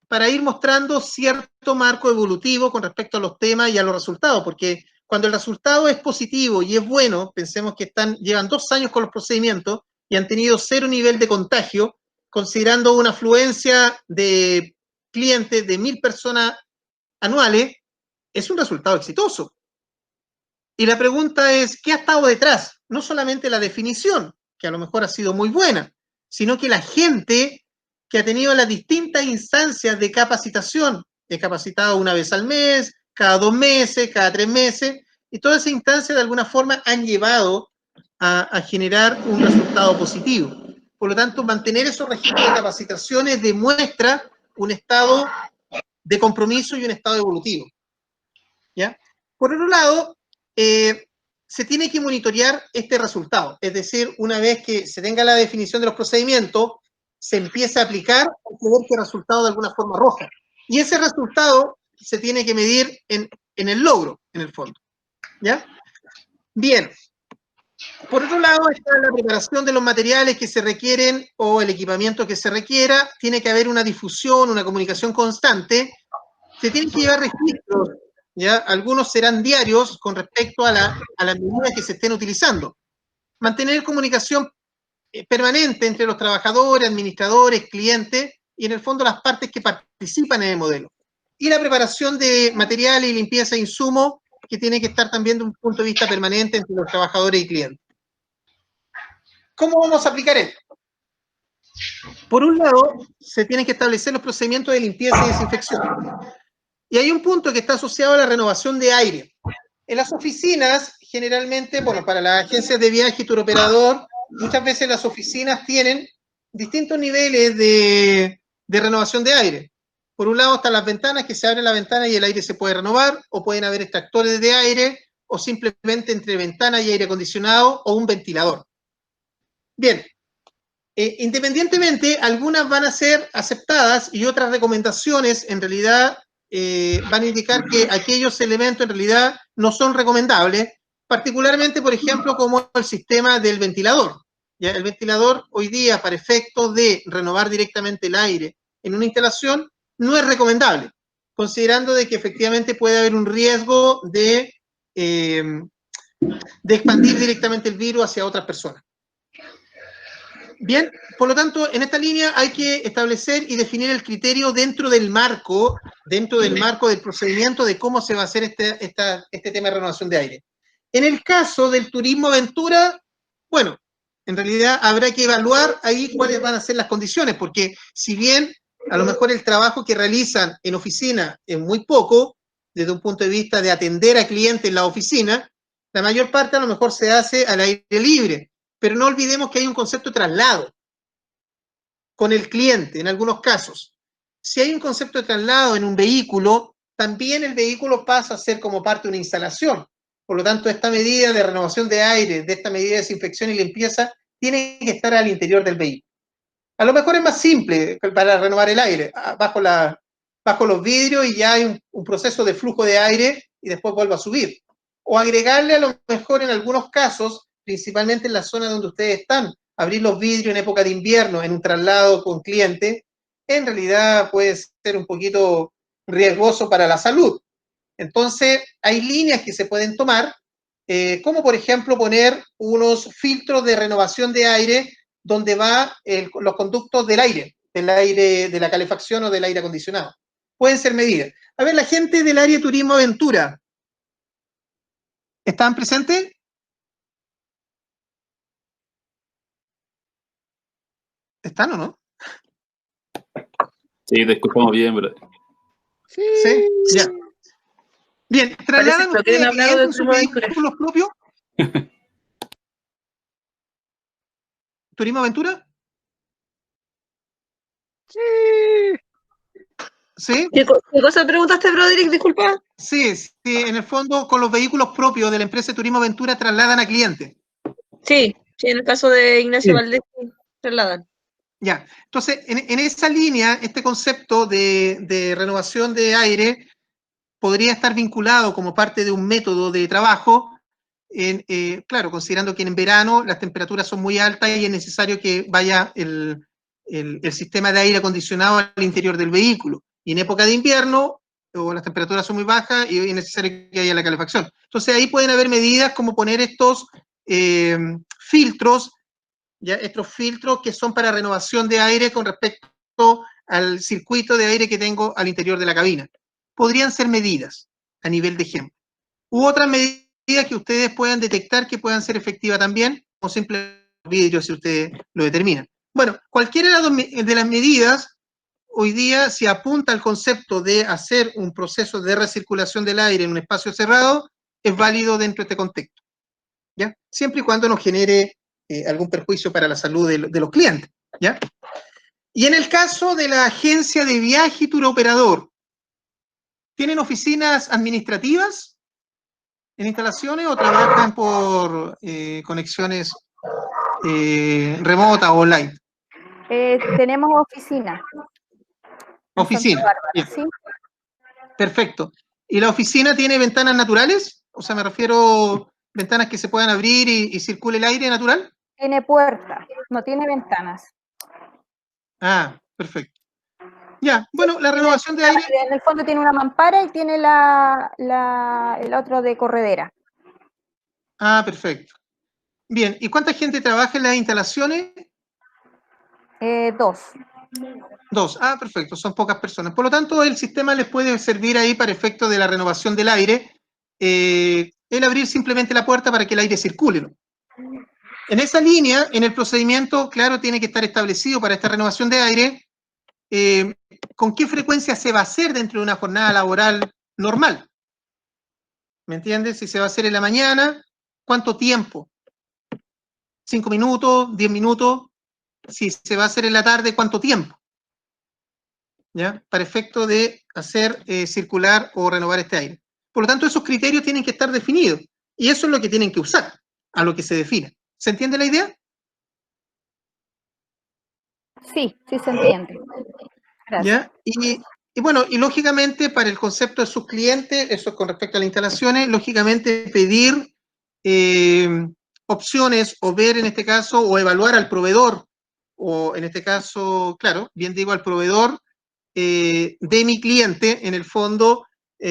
para ir mostrando cierto marco evolutivo con respecto a los temas y a los resultados, porque cuando el resultado es positivo y es bueno, pensemos que llevan 2 años con los procedimientos y han tenido 0 nivel de contagio, considerando una afluencia de clientes de 1.000 personas anuales, es un resultado exitoso. Y la pregunta es, ¿qué ha estado detrás? No solamente la definición, que a lo mejor ha sido muy buena, sino que la gente que ha tenido las distintas instancias de capacitación, he capacitado una vez al mes, cada 2 meses, cada 3 meses, y todas esas instancias de alguna forma han llevado a generar un resultado positivo. Por lo tanto, mantener esos registros de capacitaciones demuestra un estado de compromiso y un estado evolutivo. ¿Ya? Por otro lado, se tiene que monitorear este resultado, es decir, una vez que se tenga la definición de los procedimientos, se empieza a aplicar, hay que ver qué resultado de alguna forma arroja. Y ese resultado se tiene que medir en el logro, en el fondo. ¿Ya? Bien. Por otro lado, está la preparación de los materiales que se requieren o el equipamiento que se requiera. Tiene que haber una difusión, una comunicación constante se tienen que llevar registros, ¿ya? Algunos serán diarios con respecto a las medidas que se estén utilizando. Mantener comunicación permanente entre los trabajadores, administradores, clientes y en el fondo las partes que participan en el modelo. Y la preparación de materiales y limpieza de insumos que tiene que estar también de un punto de vista permanente entre los trabajadores y clientes. ¿Cómo vamos a aplicar esto? Por un lado, se tienen que establecer los procedimientos de limpieza y desinfección. Y hay un punto que está asociado a la renovación de aire. En las oficinas, generalmente, bueno, para las agencias de viaje y turoperador, muchas veces las oficinas tienen distintos niveles de renovación de aire. Por un lado están las ventanas, que se abren la ventana y el aire se puede renovar, o pueden haber extractores de aire, o simplemente entre ventana y aire acondicionado, o un ventilador. Bien, independientemente, algunas van a ser aceptadas y otras recomendaciones en realidad van a indicar que aquellos elementos en realidad no son recomendables, particularmente, por ejemplo, como el sistema del ventilador. ¿Ya? El ventilador hoy día, para efectos de renovar directamente el aire en una instalación, no es recomendable, considerando de que efectivamente puede haber un riesgo de expandir directamente el virus hacia otras personas. Bien, por lo tanto, en esta línea hay que establecer y definir el criterio dentro del marco del procedimiento de cómo se va a hacer este tema de renovación de aire. En el caso del turismo aventura, bueno, en realidad habrá que evaluar ahí cuáles van a ser las condiciones, porque si bien a lo mejor el trabajo que realizan en oficina es muy poco, desde un punto de vista de atender a clientes en la oficina, la mayor parte a lo mejor se hace al aire libre. Pero no olvidemos que hay un concepto de traslado con el cliente, en algunos casos. Si hay un concepto de traslado en un vehículo, también el vehículo pasa a ser como parte de una instalación. Por lo tanto, esta medida de renovación de aire, de esta medida de desinfección y limpieza, tiene que estar al interior del vehículo. A lo mejor es más simple para renovar el aire, bajo los vidrios y ya hay un proceso de flujo de aire y después vuelve a subir. O agregarle a lo mejor en algunos casos, principalmente en la zona donde ustedes están, abrir los vidrios en época de invierno, en un traslado con cliente, en realidad puede ser un poquito riesgoso para la salud. Entonces, hay líneas que se pueden tomar, como por ejemplo poner unos filtros de renovación de aire donde van los conductos del aire, de la calefacción o del aire acondicionado. Pueden ser medidas. A ver, la gente del área de turismo aventura, ¿están presentes? ¿Están o no? Sí, te escuchamos bien, bro. Sí, ya. Bien, ¿trasladan ustedes a clientes en sus vehículos propios? ¿Turismo aventura? Sí. ¿Sí? ¿Qué cosa preguntaste, Broderick? Disculpa. Sí, en el fondo con los vehículos propios de la empresa de Turismo Aventura trasladan a clientes. Sí, en el caso de Ignacio Valdés, trasladan. Ya, entonces en esa línea, este concepto de renovación de aire podría estar vinculado como parte de un método de trabajo, claro, considerando que en verano las temperaturas son muy altas y es necesario que vaya el sistema de aire acondicionado al interior del vehículo. Y en época de invierno, o las temperaturas son muy bajas y es necesario que haya la calefacción. Entonces ahí pueden haber medidas como poner estos filtros, ya estos filtros que son para renovación de aire con respecto al circuito de aire que tengo al interior de la cabina. Podrían ser medidas a nivel de ejemplo. U otras medidas que ustedes puedan detectar que puedan ser efectivas también, como simple vidrio si ustedes lo determinan. Bueno, cualquiera de las medidas hoy día se apunta al concepto de hacer un proceso de recirculación del aire en un espacio cerrado, es válido dentro de este contexto, ¿ya? Siempre y cuando no genere algún perjuicio para la salud de los clientes, ¿ya? Y en el caso de la agencia de viaje y turoperador, ¿tienen oficinas administrativas en instalaciones o trabajan por conexiones remotas o online? Tenemos oficina. Oficina. Bárbara, ¿sí? Perfecto. ¿Y la oficina tiene ventanas naturales? O sea, me refiero ventanas que se puedan abrir y circule el aire natural. Tiene puerta, no tiene ventanas. Ah, perfecto. Ya, bueno, la renovación de aire. En el fondo tiene una mampara y tiene el otro de corredera. Ah, perfecto. Bien, ¿y cuánta gente trabaja en las instalaciones? 2. 2. Ah, perfecto, son pocas personas. Por lo tanto, el sistema les puede servir ahí para efecto de la renovación del aire, el abrir simplemente la puerta para que el aire circule, ¿no? En esa línea, en el procedimiento, claro, tiene que estar establecido para esta renovación de aire, con qué frecuencia se va a hacer dentro de una jornada laboral normal. ¿Me entiendes? Si se va a hacer en la mañana, ¿cuánto tiempo? 5 minutos, 10 minutos. Si se va a hacer en la tarde, ¿cuánto tiempo? ¿Ya? Para efecto de hacer circular o renovar este aire. Por lo tanto, esos criterios tienen que estar definidos. Y eso es lo que tienen que usar, a lo que se define. ¿Se entiende la idea? Sí, sí se entiende. Gracias. ¿Ya? Y bueno, y lógicamente para el concepto de sus clientes, eso es con respecto a las instalaciones, lógicamente pedir opciones o ver en este caso, o evaluar al proveedor, o en este caso, claro, bien digo al proveedor de mi cliente, en el fondo,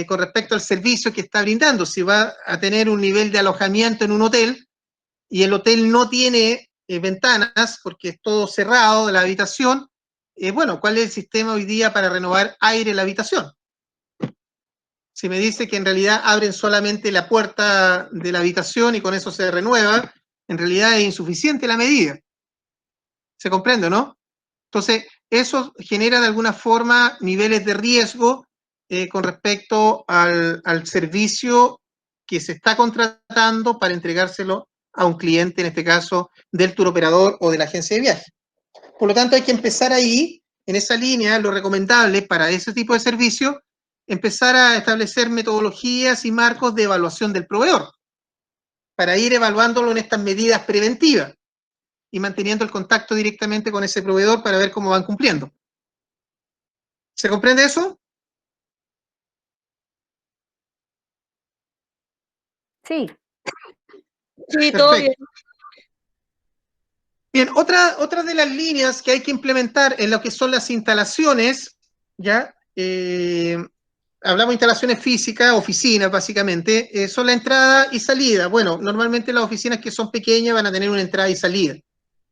con respecto al servicio que está brindando. Si va a tener un nivel de alojamiento en un hotel y el hotel no tiene ventanas porque es todo cerrado de la habitación, bueno, ¿cuál es el sistema hoy día para renovar aire en la habitación? Si me dice que en realidad abren solamente la puerta de la habitación y con eso se renueva, en realidad es insuficiente la medida. ¿Se comprende, no? Entonces, eso genera de alguna forma niveles de riesgo con respecto al servicio que se está contratando para entregárselo a un cliente, en este caso, del tour operador o de la agencia de viaje. Por lo tanto, hay que empezar ahí, en esa línea, lo recomendable para ese tipo de servicio, empezar a establecer metodologías y marcos de evaluación del proveedor, para ir evaluándolo en estas medidas preventivas y manteniendo el contacto directamente con ese proveedor para ver cómo van cumpliendo. ¿Se comprende eso? Sí. Sí, todo bien. Perfecto. Bien, otra de las líneas que hay que implementar en lo que son las instalaciones, ¿ya? Hablamos de instalaciones físicas, oficinas básicamente, son la entrada y salida. Bueno, normalmente las oficinas que son pequeñas van a tener una entrada y salida.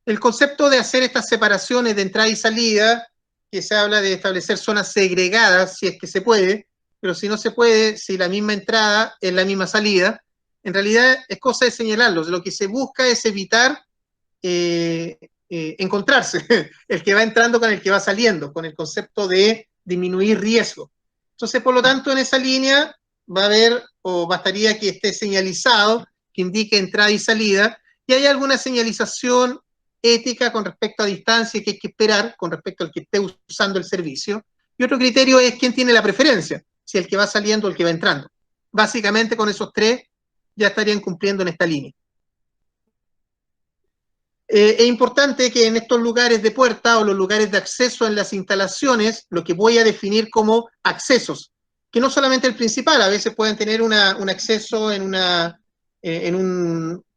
El concepto de hacer estas separaciones de entrada y salida, que se habla de establecer zonas segregadas, si es que se puede, pero si no se puede, si la misma entrada es la misma salida, en realidad es cosa de señalarlo. Lo que se busca es evitar encontrarse, el que va entrando con el que va saliendo, con el concepto de disminuir riesgo. Entonces, por lo tanto, en esa línea va a haber, o bastaría que esté señalizado, que indique entrada y salida, y hay alguna señalización ética con respecto a distancia que hay que esperar con respecto al que esté usando el servicio. Y otro criterio es quién tiene la preferencia, si el que va saliendo o el que va entrando. Básicamente, con esos tres ya estarían cumpliendo en esta línea. Es importante que en estos lugares de puerta o los lugares de acceso en las instalaciones, lo que voy a definir como accesos, que no solamente el principal, a veces pueden tener un acceso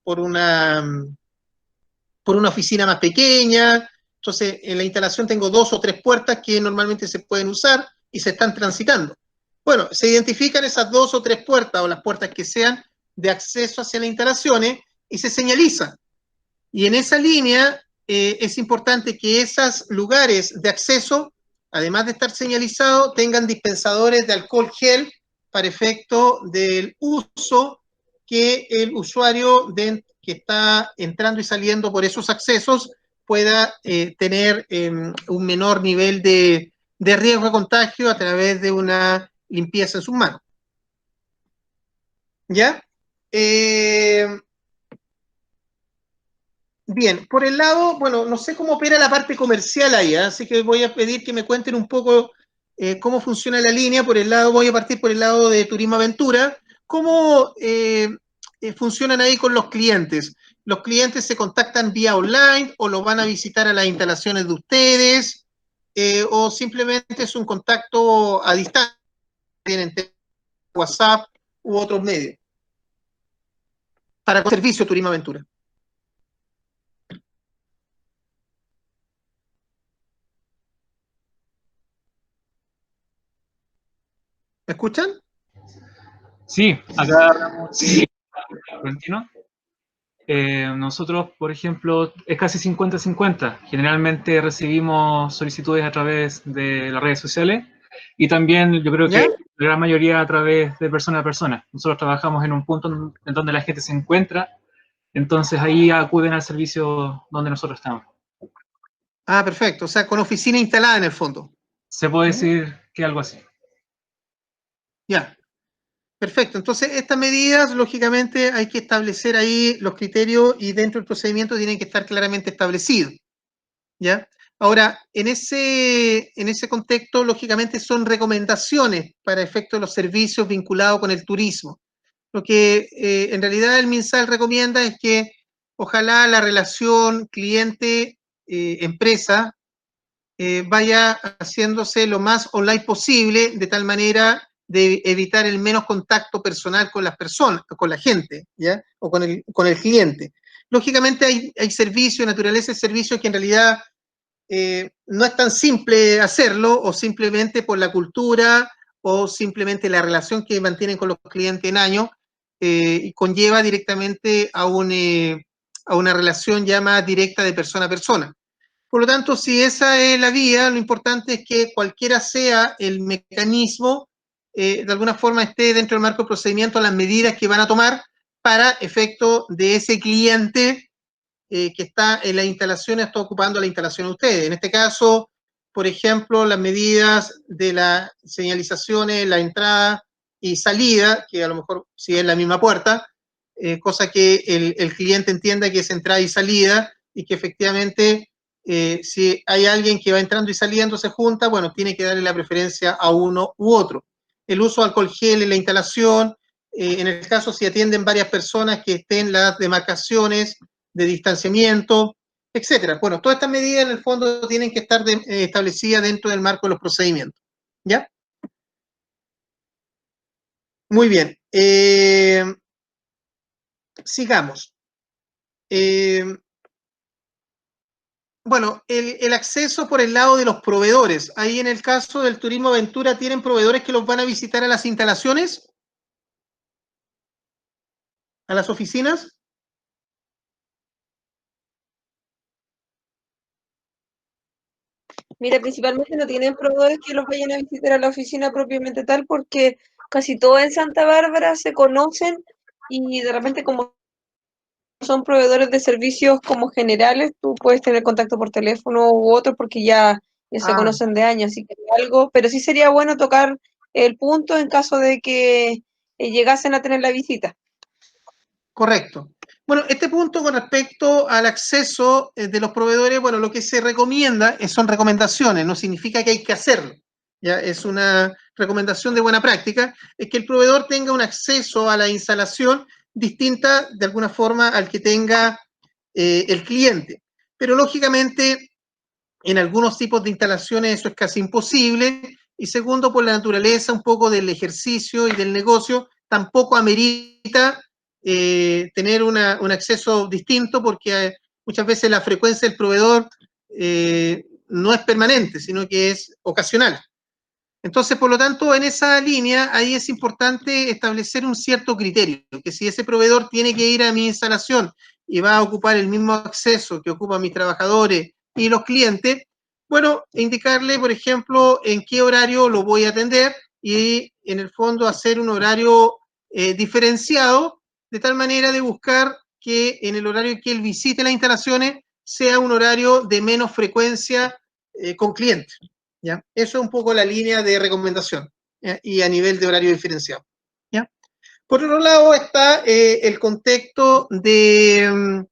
por una oficina más pequeña. Entonces, en la instalación tengo 2 o 3 puertas que normalmente se pueden usar y se están transitando. Bueno, se identifican esas 2 o 3 puertas o las puertas que sean de acceso hacia las instalaciones y se señalizan. Y en esa línea es importante que esos lugares de acceso, además de estar señalizados, tengan dispensadores de alcohol gel para efecto del uso que el usuario que está entrando y saliendo por esos accesos pueda tener un menor nivel de riesgo de contagio a través de una limpieza en sus manos. ¿Ya? Bien, por el lado, bueno, no sé cómo opera la parte comercial ahí, así que voy a pedir que me cuenten un poco cómo funciona la línea. Por el lado, voy a partir por el lado de Turismo Aventura. ¿Cómo funcionan ahí con los clientes? ¿Los clientes se contactan vía online o los van a visitar a las instalaciones de ustedes? ¿O simplemente es un contacto a distancia, tienen WhatsApp u otros medios? Para el servicio Turismo Aventura. ¿Me escuchan? Sí, acá hablamos de Florentino. Nosotros, por ejemplo, es casi 50-50. Generalmente recibimos solicitudes a través de las redes sociales y también yo creo que ¿Ya? la gran mayoría a través de persona a persona. Nosotros trabajamos en un punto en donde la gente se encuentra, entonces ahí acuden al servicio donde nosotros estamos. Ah, perfecto. O sea, con oficina instalada en el fondo. Se puede decir que algo así. Ya. Perfecto. Entonces, estas medidas, lógicamente, hay que establecer ahí los criterios y dentro del procedimiento tienen que estar claramente establecidos. ¿Ya? Ahora, en ese contexto, lógicamente, son recomendaciones para efecto de los servicios vinculados con el turismo. Lo que en realidad el MinSal recomienda es que ojalá la relación cliente-empresa vaya haciéndose lo más online posible, de tal manera de evitar el menos contacto personal con las personas, con la gente, ¿ya? O con el cliente. Lógicamente hay servicios, naturaleza de servicios que en realidad no es tan simple hacerlo, o simplemente por la cultura, o simplemente la relación que mantienen con los clientes en años, y conlleva directamente a una relación ya más directa de persona a persona. Por lo tanto, si esa es la vía, lo importante es que cualquiera sea el mecanismo, de alguna forma esté dentro del marco del procedimiento las medidas que van a tomar para efecto de ese cliente que está en las instalaciones, está ocupando la instalación de ustedes. En este caso, por ejemplo, las medidas de las señalizaciones, la entrada y salida, que a lo mejor si es la misma puerta, cosa que el cliente entienda que es entrada y salida y que efectivamente si hay alguien que va entrando y saliendo se junta, bueno, tiene que darle la preferencia a uno u otro. El uso de alcohol gel en la instalación, en el caso si atienden varias personas que estén las demarcaciones de distanciamiento, etcétera. Bueno, todas estas medidas en el fondo tienen que estar establecidas dentro del marco de los procedimientos. ¿Ya? Muy bien. Sigamos. Bueno, el acceso por el lado de los proveedores. Ahí en el caso del Turismo Aventura, ¿tienen proveedores que los van a visitar a las instalaciones? ¿A las oficinas? Mira, principalmente no tienen proveedores que los vayan a visitar a la oficina propiamente tal, porque casi todos en Santa Bárbara se conocen y de repente como son proveedores de servicios como generales, tú puedes tener contacto por teléfono u otro porque ya se Ah, conocen de años, así que algo, pero sí sería bueno tocar el punto en caso de que llegasen a tener la visita. correcto. Bueno, este punto con respecto al acceso de los proveedores, bueno, lo que se recomienda son recomendaciones, no significa que hay que hacerlo. Ya es una recomendación de buena práctica, es que el proveedor tenga un acceso a la instalación distinta de alguna forma al que tenga el cliente. Pero lógicamente, en algunos tipos de instalaciones eso es casi imposible. Y segundo, por la naturaleza un poco del ejercicio y del negocio, tampoco amerita tener un acceso distinto porque muchas veces la frecuencia del proveedor no es permanente, sino que es ocasional. Entonces, por lo tanto, en esa línea, ahí es importante establecer un cierto criterio, que si ese proveedor tiene que ir a mi instalación y va a ocupar el mismo acceso que ocupan mis trabajadores y los clientes, bueno, indicarle, por ejemplo, en qué horario lo voy a atender y, en el fondo, hacer un horario diferenciado, de tal manera de buscar que en el horario que él visite las instalaciones sea un horario de menos frecuencia con clientes. ¿Ya? Eso es un poco la línea de recomendación, ¿ya? Y a nivel de horario diferenciado. ¿Ya? Por otro lado está el contexto de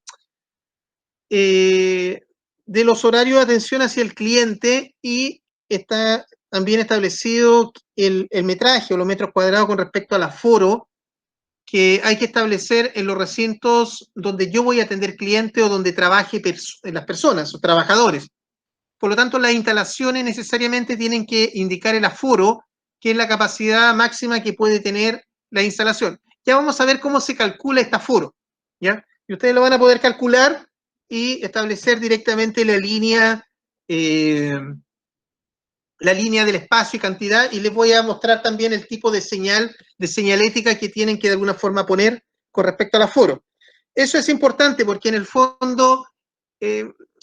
los horarios de atención hacia el cliente y está también establecido el metraje o los metros cuadrados con respecto al aforo que hay que establecer en los recintos donde yo voy a atender clientes o donde trabaje las personas o trabajadores. Por lo tanto, las instalaciones necesariamente tienen que indicar el aforo, que es la capacidad máxima que puede tener la instalación. Ya vamos a ver cómo se calcula este aforo, ¿ya? Y ustedes lo van a poder calcular y establecer directamente la línea la línea del espacio y cantidad, y les voy a mostrar también el tipo de señalética que tienen que de alguna forma poner con respecto al aforo. Eso es importante porque en el fondo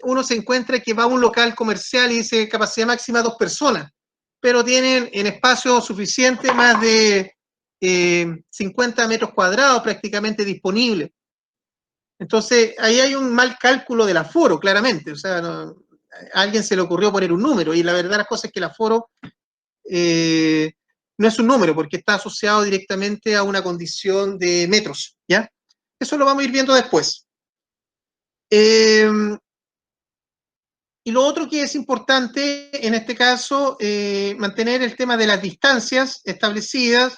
uno se encuentra que va a un local comercial y dice capacidad máxima 2 personas, pero tienen en espacio suficiente más de 50 metros cuadrados prácticamente disponibles. Entonces, ahí hay un mal cálculo del aforo, claramente. O sea, no, a alguien se le ocurrió poner un número, y la verdad las cosas es que el aforo no es un número, porque está asociado directamente a una condición de metros, ¿ya? Eso lo vamos a ir viendo después. Y lo otro que es importante en este caso, mantener el tema de las distancias establecidas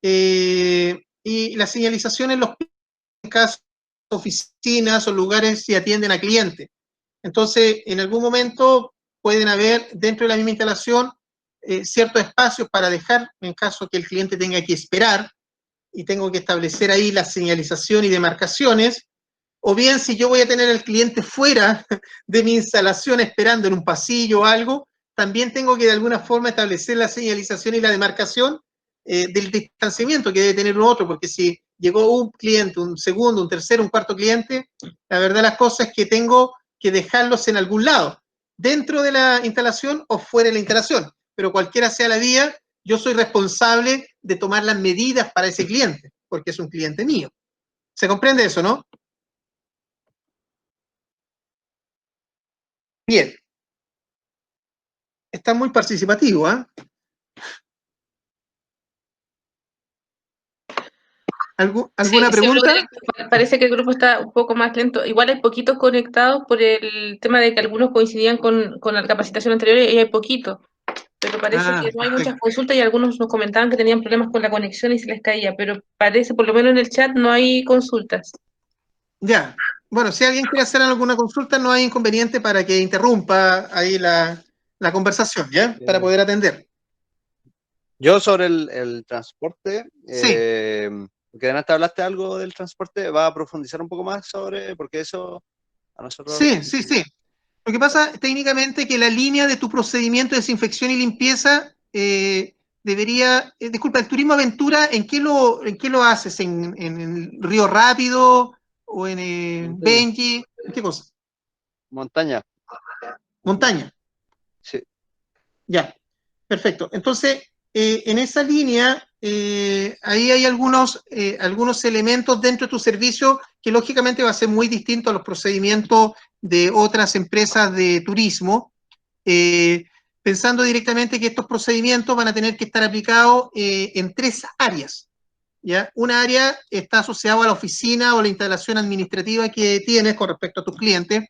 y la señalización en los casos, oficinas o lugares si atienden a clientes. Entonces, en algún momento pueden haber dentro de la misma instalación ciertos espacios para dejar en caso que el cliente tenga que esperar y tengo que establecer ahí la señalización y demarcaciones. O bien, si yo voy a tener al cliente fuera de mi instalación esperando en un pasillo o algo, también tengo que de alguna forma establecer la señalización y la demarcación del distanciamiento que debe tener un otro, porque si llegó un cliente, un segundo, un tercero, un cuarto cliente, la verdad las cosas es que tengo que dejarlos en algún lado, dentro de la instalación o fuera de la instalación, pero cualquiera sea la vía, yo soy responsable de tomar las medidas para ese cliente, porque es un cliente mío. ¿Se comprende eso, no? Bien. Está muy participativo, ¿eh? ¿Alguna pregunta? Parece que el grupo está un poco más lento. Igual hay poquitos conectados por el tema de que algunos coincidían con la capacitación anterior y hay poquitos. Pero parece que no hay muchas consultas y algunos nos comentaban que tenían problemas con la conexión y se les caía. Pero parece, por lo menos en el chat, no hay consultas. Ya. Bueno, si alguien quiere hacer alguna consulta, no hay inconveniente para que interrumpa ahí la conversación, ¿ya? Para poder atender. Yo sobre el transporte, Sí. porque delante hablaste algo del transporte, ¿va a profundizar un poco más sobre, porque eso a nosotros... Sí. Lo que pasa técnicamente que la línea de tu procedimiento de desinfección y limpieza debería, disculpa, el turismo aventura, ¿en qué lo haces? ¿En el Río Rápido o en Benji? ¿En qué cosa? Montaña. Montaña. Sí. Ya, perfecto. Entonces, en esa línea, ahí hay algunos elementos dentro de tu servicio que lógicamente va a ser muy distinto a los procedimientos de otras empresas de turismo, pensando directamente que estos procedimientos van a tener que estar aplicados en 3 áreas, ¿ya? Una área está asociada a la oficina o la instalación administrativa que tienes con respecto a tus clientes.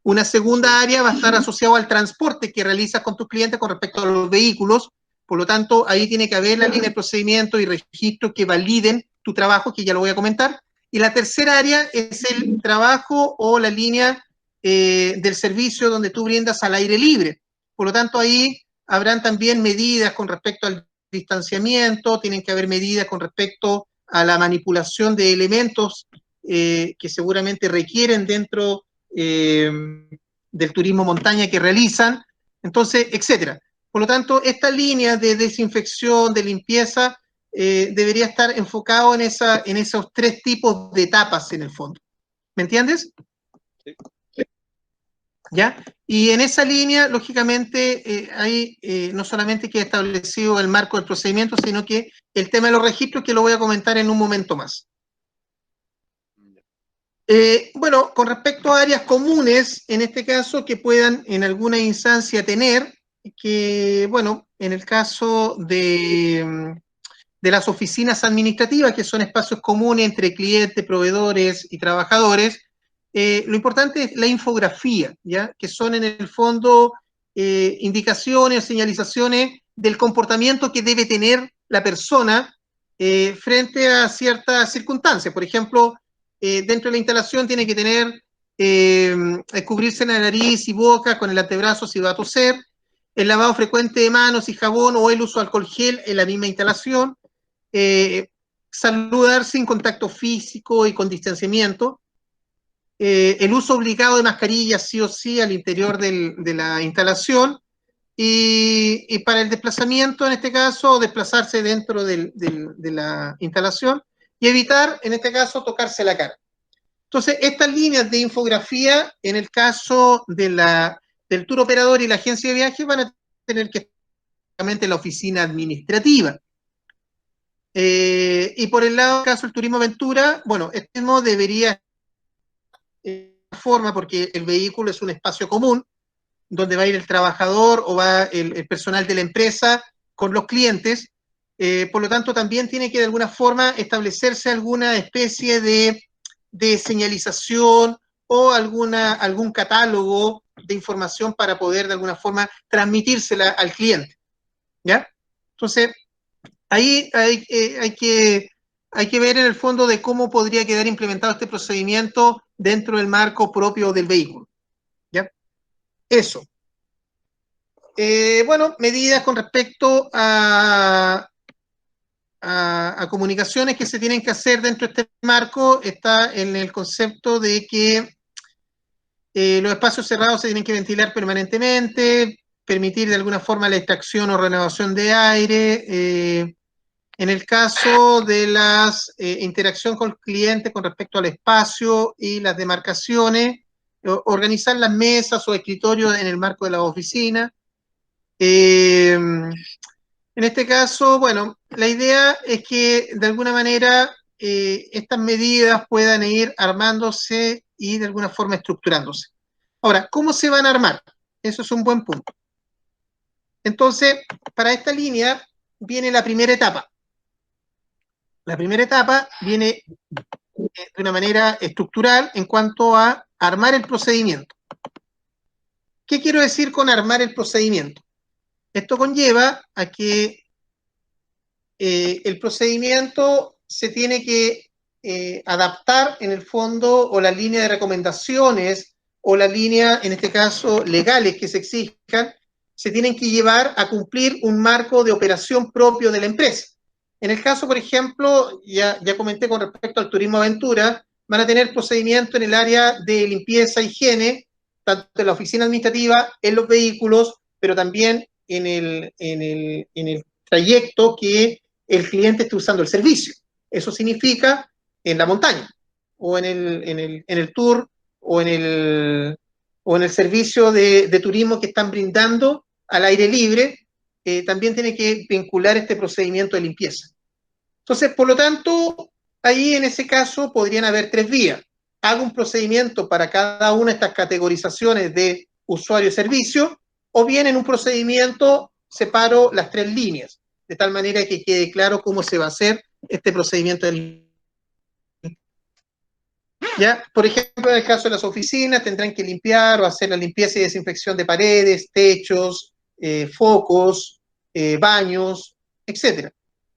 Una segunda área va a estar asociada al transporte que realizas con tus clientes con respecto a los vehículos. Por lo tanto, ahí tiene que haber la línea de procedimiento y registros que validen tu trabajo, que ya lo voy a comentar. Y la tercera área es el trabajo o la línea del servicio donde tú brindas al aire libre. Por lo tanto, ahí habrán también medidas con respecto al distanciamiento, tienen que haber medidas con respecto a la manipulación de elementos que seguramente requieren dentro del turismo montaña que realizan, entonces, etcétera. Por lo tanto, esta línea de desinfección, de limpieza, debería estar enfocado en esos 3 tipos de etapas en el fondo. ¿Me entiendes? Sí. ¿Ya? Y en esa línea, lógicamente, hay no solamente que establecido el marco del procedimiento, sino que el tema de los registros, que lo voy a comentar en un momento más. Bueno, con respecto a áreas comunes, en este caso, que puedan en alguna instancia tener, que, bueno, en el caso de las oficinas administrativas, que son espacios comunes entre clientes, proveedores y trabajadores, lo importante es la infografía, ¿ya? Que son en el fondo indicaciones, señalizaciones del comportamiento que debe tener la persona frente a ciertas circunstancias. Por ejemplo, dentro de la instalación tiene que tener, cubrirse la nariz y boca con el antebrazo si va a toser, el lavado frecuente de manos y jabón o el uso de alcohol gel en la misma instalación, saludar sin contacto físico y con distanciamiento, el uso obligado de mascarillas sí o sí al interior de la instalación, y para el desplazamiento, en este caso, desplazarse dentro de la instalación y evitar, en este caso, tocarse la cara. Entonces, estas líneas de infografía, en el caso del tour operador y la agencia de viajes, van a tener que estar en la oficina administrativa. Y por el lado del caso del turismo aventura, bueno, este mismo debería forma, porque el vehículo es un espacio común, donde va a ir el trabajador o va el personal de la empresa con los clientes, por lo tanto también tiene que de alguna forma establecerse alguna especie de señalización o algún catálogo de información para poder de alguna forma transmitírsela al cliente, ¿ya? Entonces, ahí hay que ver en el fondo de cómo podría quedar implementado este procedimiento dentro del marco propio del vehículo, ¿ya? Eso. Bueno, medidas con respecto a comunicaciones que se tienen que hacer dentro de este marco, está en el concepto de que los espacios cerrados se tienen que ventilar permanentemente, permitir de alguna forma la extracción o renovación de aire. En el caso de la interacción con el cliente con respecto al espacio y las demarcaciones, organizar las mesas o escritorios en el marco de la oficina. En este caso, bueno, la idea es que de alguna manera estas medidas puedan ir armándose y de alguna forma estructurándose. Ahora, ¿cómo se van a armar? Eso es un buen punto. Entonces, para esta línea viene la primera etapa. La primera etapa viene de una manera estructural en cuanto a armar el procedimiento. ¿Qué quiero decir con armar el procedimiento? Esto conlleva a que el procedimiento se tiene que adaptar en el fondo, o la línea de recomendaciones o la línea, en este caso, legales que se exijan, se tienen que llevar a cumplir un marco de operación propio de la empresa. En el caso, por ejemplo, ya comenté con respecto al turismo aventura, van a tener procedimiento en el área de limpieza, higiene, tanto en la oficina administrativa, en los vehículos, pero también en el trayecto que el cliente esté usando el servicio. Eso significa en la montaña, o en el tour, o en el servicio de turismo que están brindando al aire libre, también tiene que vincular este procedimiento de limpieza. Entonces, por lo tanto, ahí en ese caso podrían haber tres vías. Hago un procedimiento para cada una de estas categorizaciones de usuario y servicio, o bien en un procedimiento separo las tres líneas, de tal manera que quede claro cómo se va a hacer este procedimiento de limpieza. ¿Ya? Por ejemplo, en el caso de las oficinas, tendrán que limpiar o hacer la limpieza y desinfección de paredes, techos, focos, baños, etc.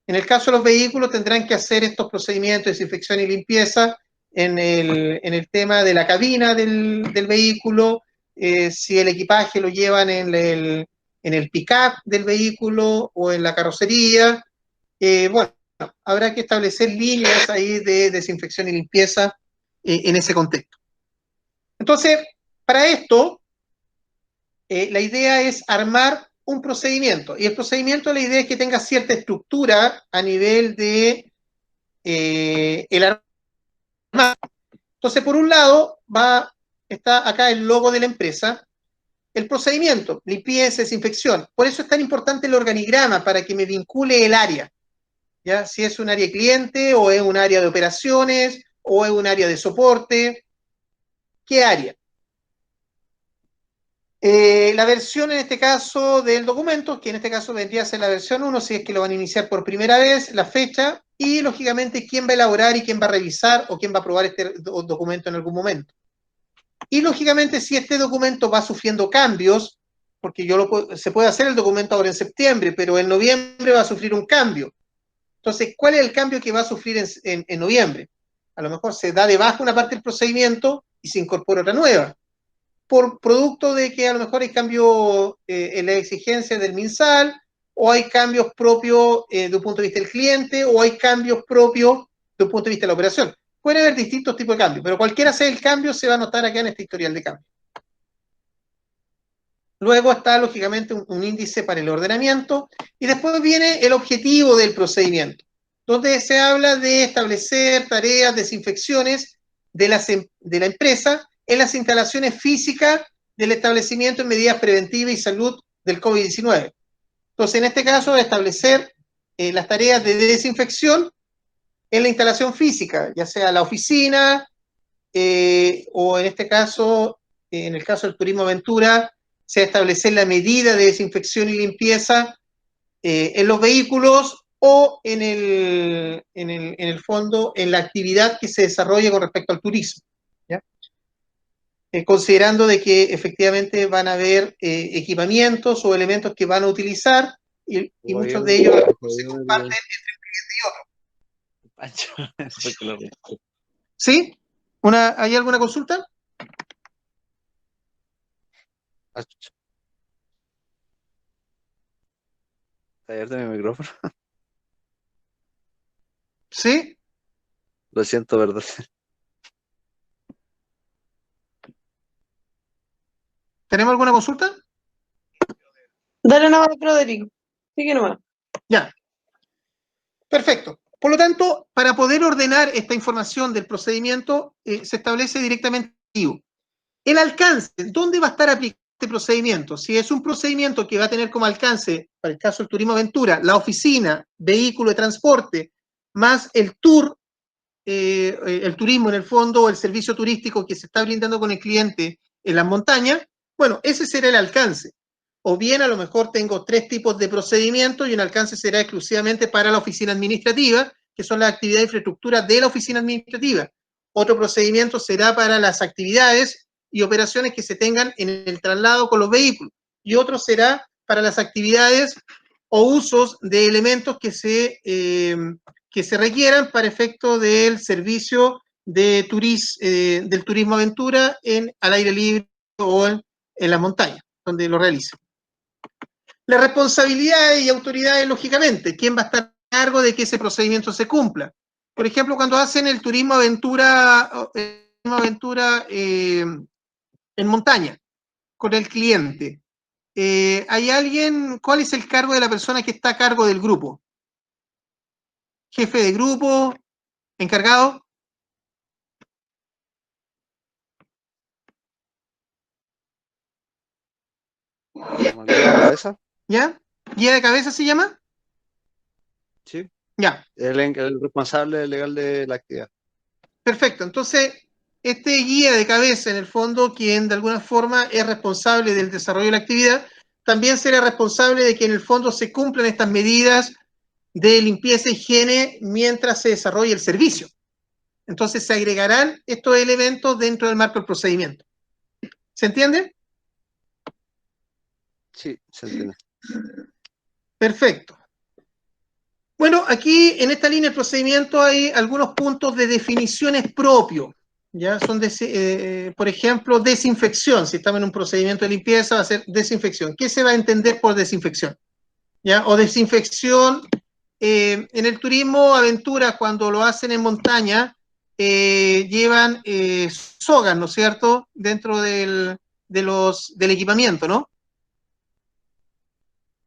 En el caso de los vehículos, tendrán que hacer estos procedimientos de desinfección y limpieza en el tema de la cabina del vehículo, si el equipaje lo llevan en el pick-up del vehículo o en la carrocería. Bueno, habrá que establecer líneas ahí de desinfección y limpieza en ese contexto. Entonces, para esto, la idea es armar un procedimiento, y el procedimiento, la idea es que tenga cierta estructura a nivel de el armado. Entonces, por un lado, está acá el logo de la empresa, el procedimiento, limpieza, desinfección. Por eso es tan importante el organigrama, para que me vincule el área, ¿ya? Si es un área de cliente, o es un área de operaciones, o es un área de soporte, ¿qué área? La versión en este caso del documento, que en este caso vendría a ser la versión 1, si es que lo van a iniciar por primera vez, la fecha, y lógicamente quién va a elaborar y quién va a revisar o quién va a aprobar este documento en algún momento. Y lógicamente, si este documento va sufriendo cambios, porque se puede hacer el documento ahora en septiembre, pero en noviembre va a sufrir un cambio. Entonces, ¿cuál es el cambio que va a sufrir en noviembre? A lo mejor se da de baja una parte del procedimiento y se incorpora otra nueva, por producto de que a lo mejor hay cambios en la exigencia del MinSal, o hay cambios propios de un punto de vista del cliente, o hay cambios propios de un punto de vista de la operación. Puede haber distintos tipos de cambios, pero cualquiera sea el cambio, se va a notar acá en este historial de cambio. Luego está, lógicamente, un índice para el ordenamiento. Y después viene el objetivo del procedimiento, donde se habla de establecer tareas, desinfecciones de la empresa en las instalaciones físicas del establecimiento en medidas preventivas y salud del COVID-19. Entonces, en este caso, establecer las tareas de desinfección en la instalación física, ya sea la oficina, o en este caso, en el caso del turismo aventura, se establece la medida de desinfección y limpieza en los vehículos o en el fondo, en la actividad que se desarrolle con respecto al turismo. ¿Ya? Considerando de que efectivamente van a haber equipamientos o elementos que van a utilizar y muchos de ellos se comparten entre un cliente y otro. Pancho, porque lo reí. ¿Sí? ¿Hay alguna consulta? ¿Está abierto mi micrófono? ¿Sí? Lo siento, ¿verdad? ¿Tenemos alguna consulta? Dale nomás, Rodrigo. Sigue nomás. Ya. Perfecto. Por lo tanto, para poder ordenar esta información del procedimiento, se establece directamente el alcance. ¿Dónde va a estar aplicado este procedimiento? Si es un procedimiento que va a tener como alcance, para el caso del turismo aventura, la oficina, vehículo de transporte, más el tour, el turismo en el fondo, o el servicio turístico que se está brindando con el cliente en las montañas, bueno, ese será el alcance. O bien a lo mejor tengo 3 tipos de procedimientos y un alcance será exclusivamente para la oficina administrativa, que son las actividades de infraestructura de la oficina administrativa. Otro procedimiento será para las actividades y operaciones que se tengan en el traslado con los vehículos. Y otro será para las actividades o usos de elementos que se requieran para efecto del servicio de del turismo aventura al aire libre o en la montaña, donde lo realicen. Las responsabilidades y autoridades, lógicamente, ¿quién va a estar a cargo de que ese procedimiento se cumpla? Por ejemplo, cuando hacen el turismo aventura en montaña con el cliente, ¿hay alguien, cuál es el cargo de la persona que está a cargo del grupo? ¿Jefe de grupo? ¿Encargado? ¿Como guía de cabeza? ¿Ya? ¿Guía de cabeza se llama? Sí. Ya. El responsable legal de la actividad. Perfecto. Entonces, este guía de cabeza, en el fondo, quien de alguna forma es responsable del desarrollo de la actividad, también será responsable de que en el fondo se cumplan estas medidas de limpieza e higiene mientras se desarrolla el servicio. Entonces, se agregarán estos elementos dentro del marco del procedimiento. ¿Se entiende? Sí, se entiende. Perfecto. Bueno, aquí en esta línea del procedimiento hay algunos puntos de definiciones propios. ¿Ya? Son, por ejemplo, desinfección. Si estamos en un procedimiento de limpieza, va a ser desinfección. ¿Qué se va a entender por desinfección? ¿Ya? O desinfección, en el turismo aventura, cuando lo hacen en montaña, llevan sogas, ¿no es cierto?, dentro del equipamiento, ¿no?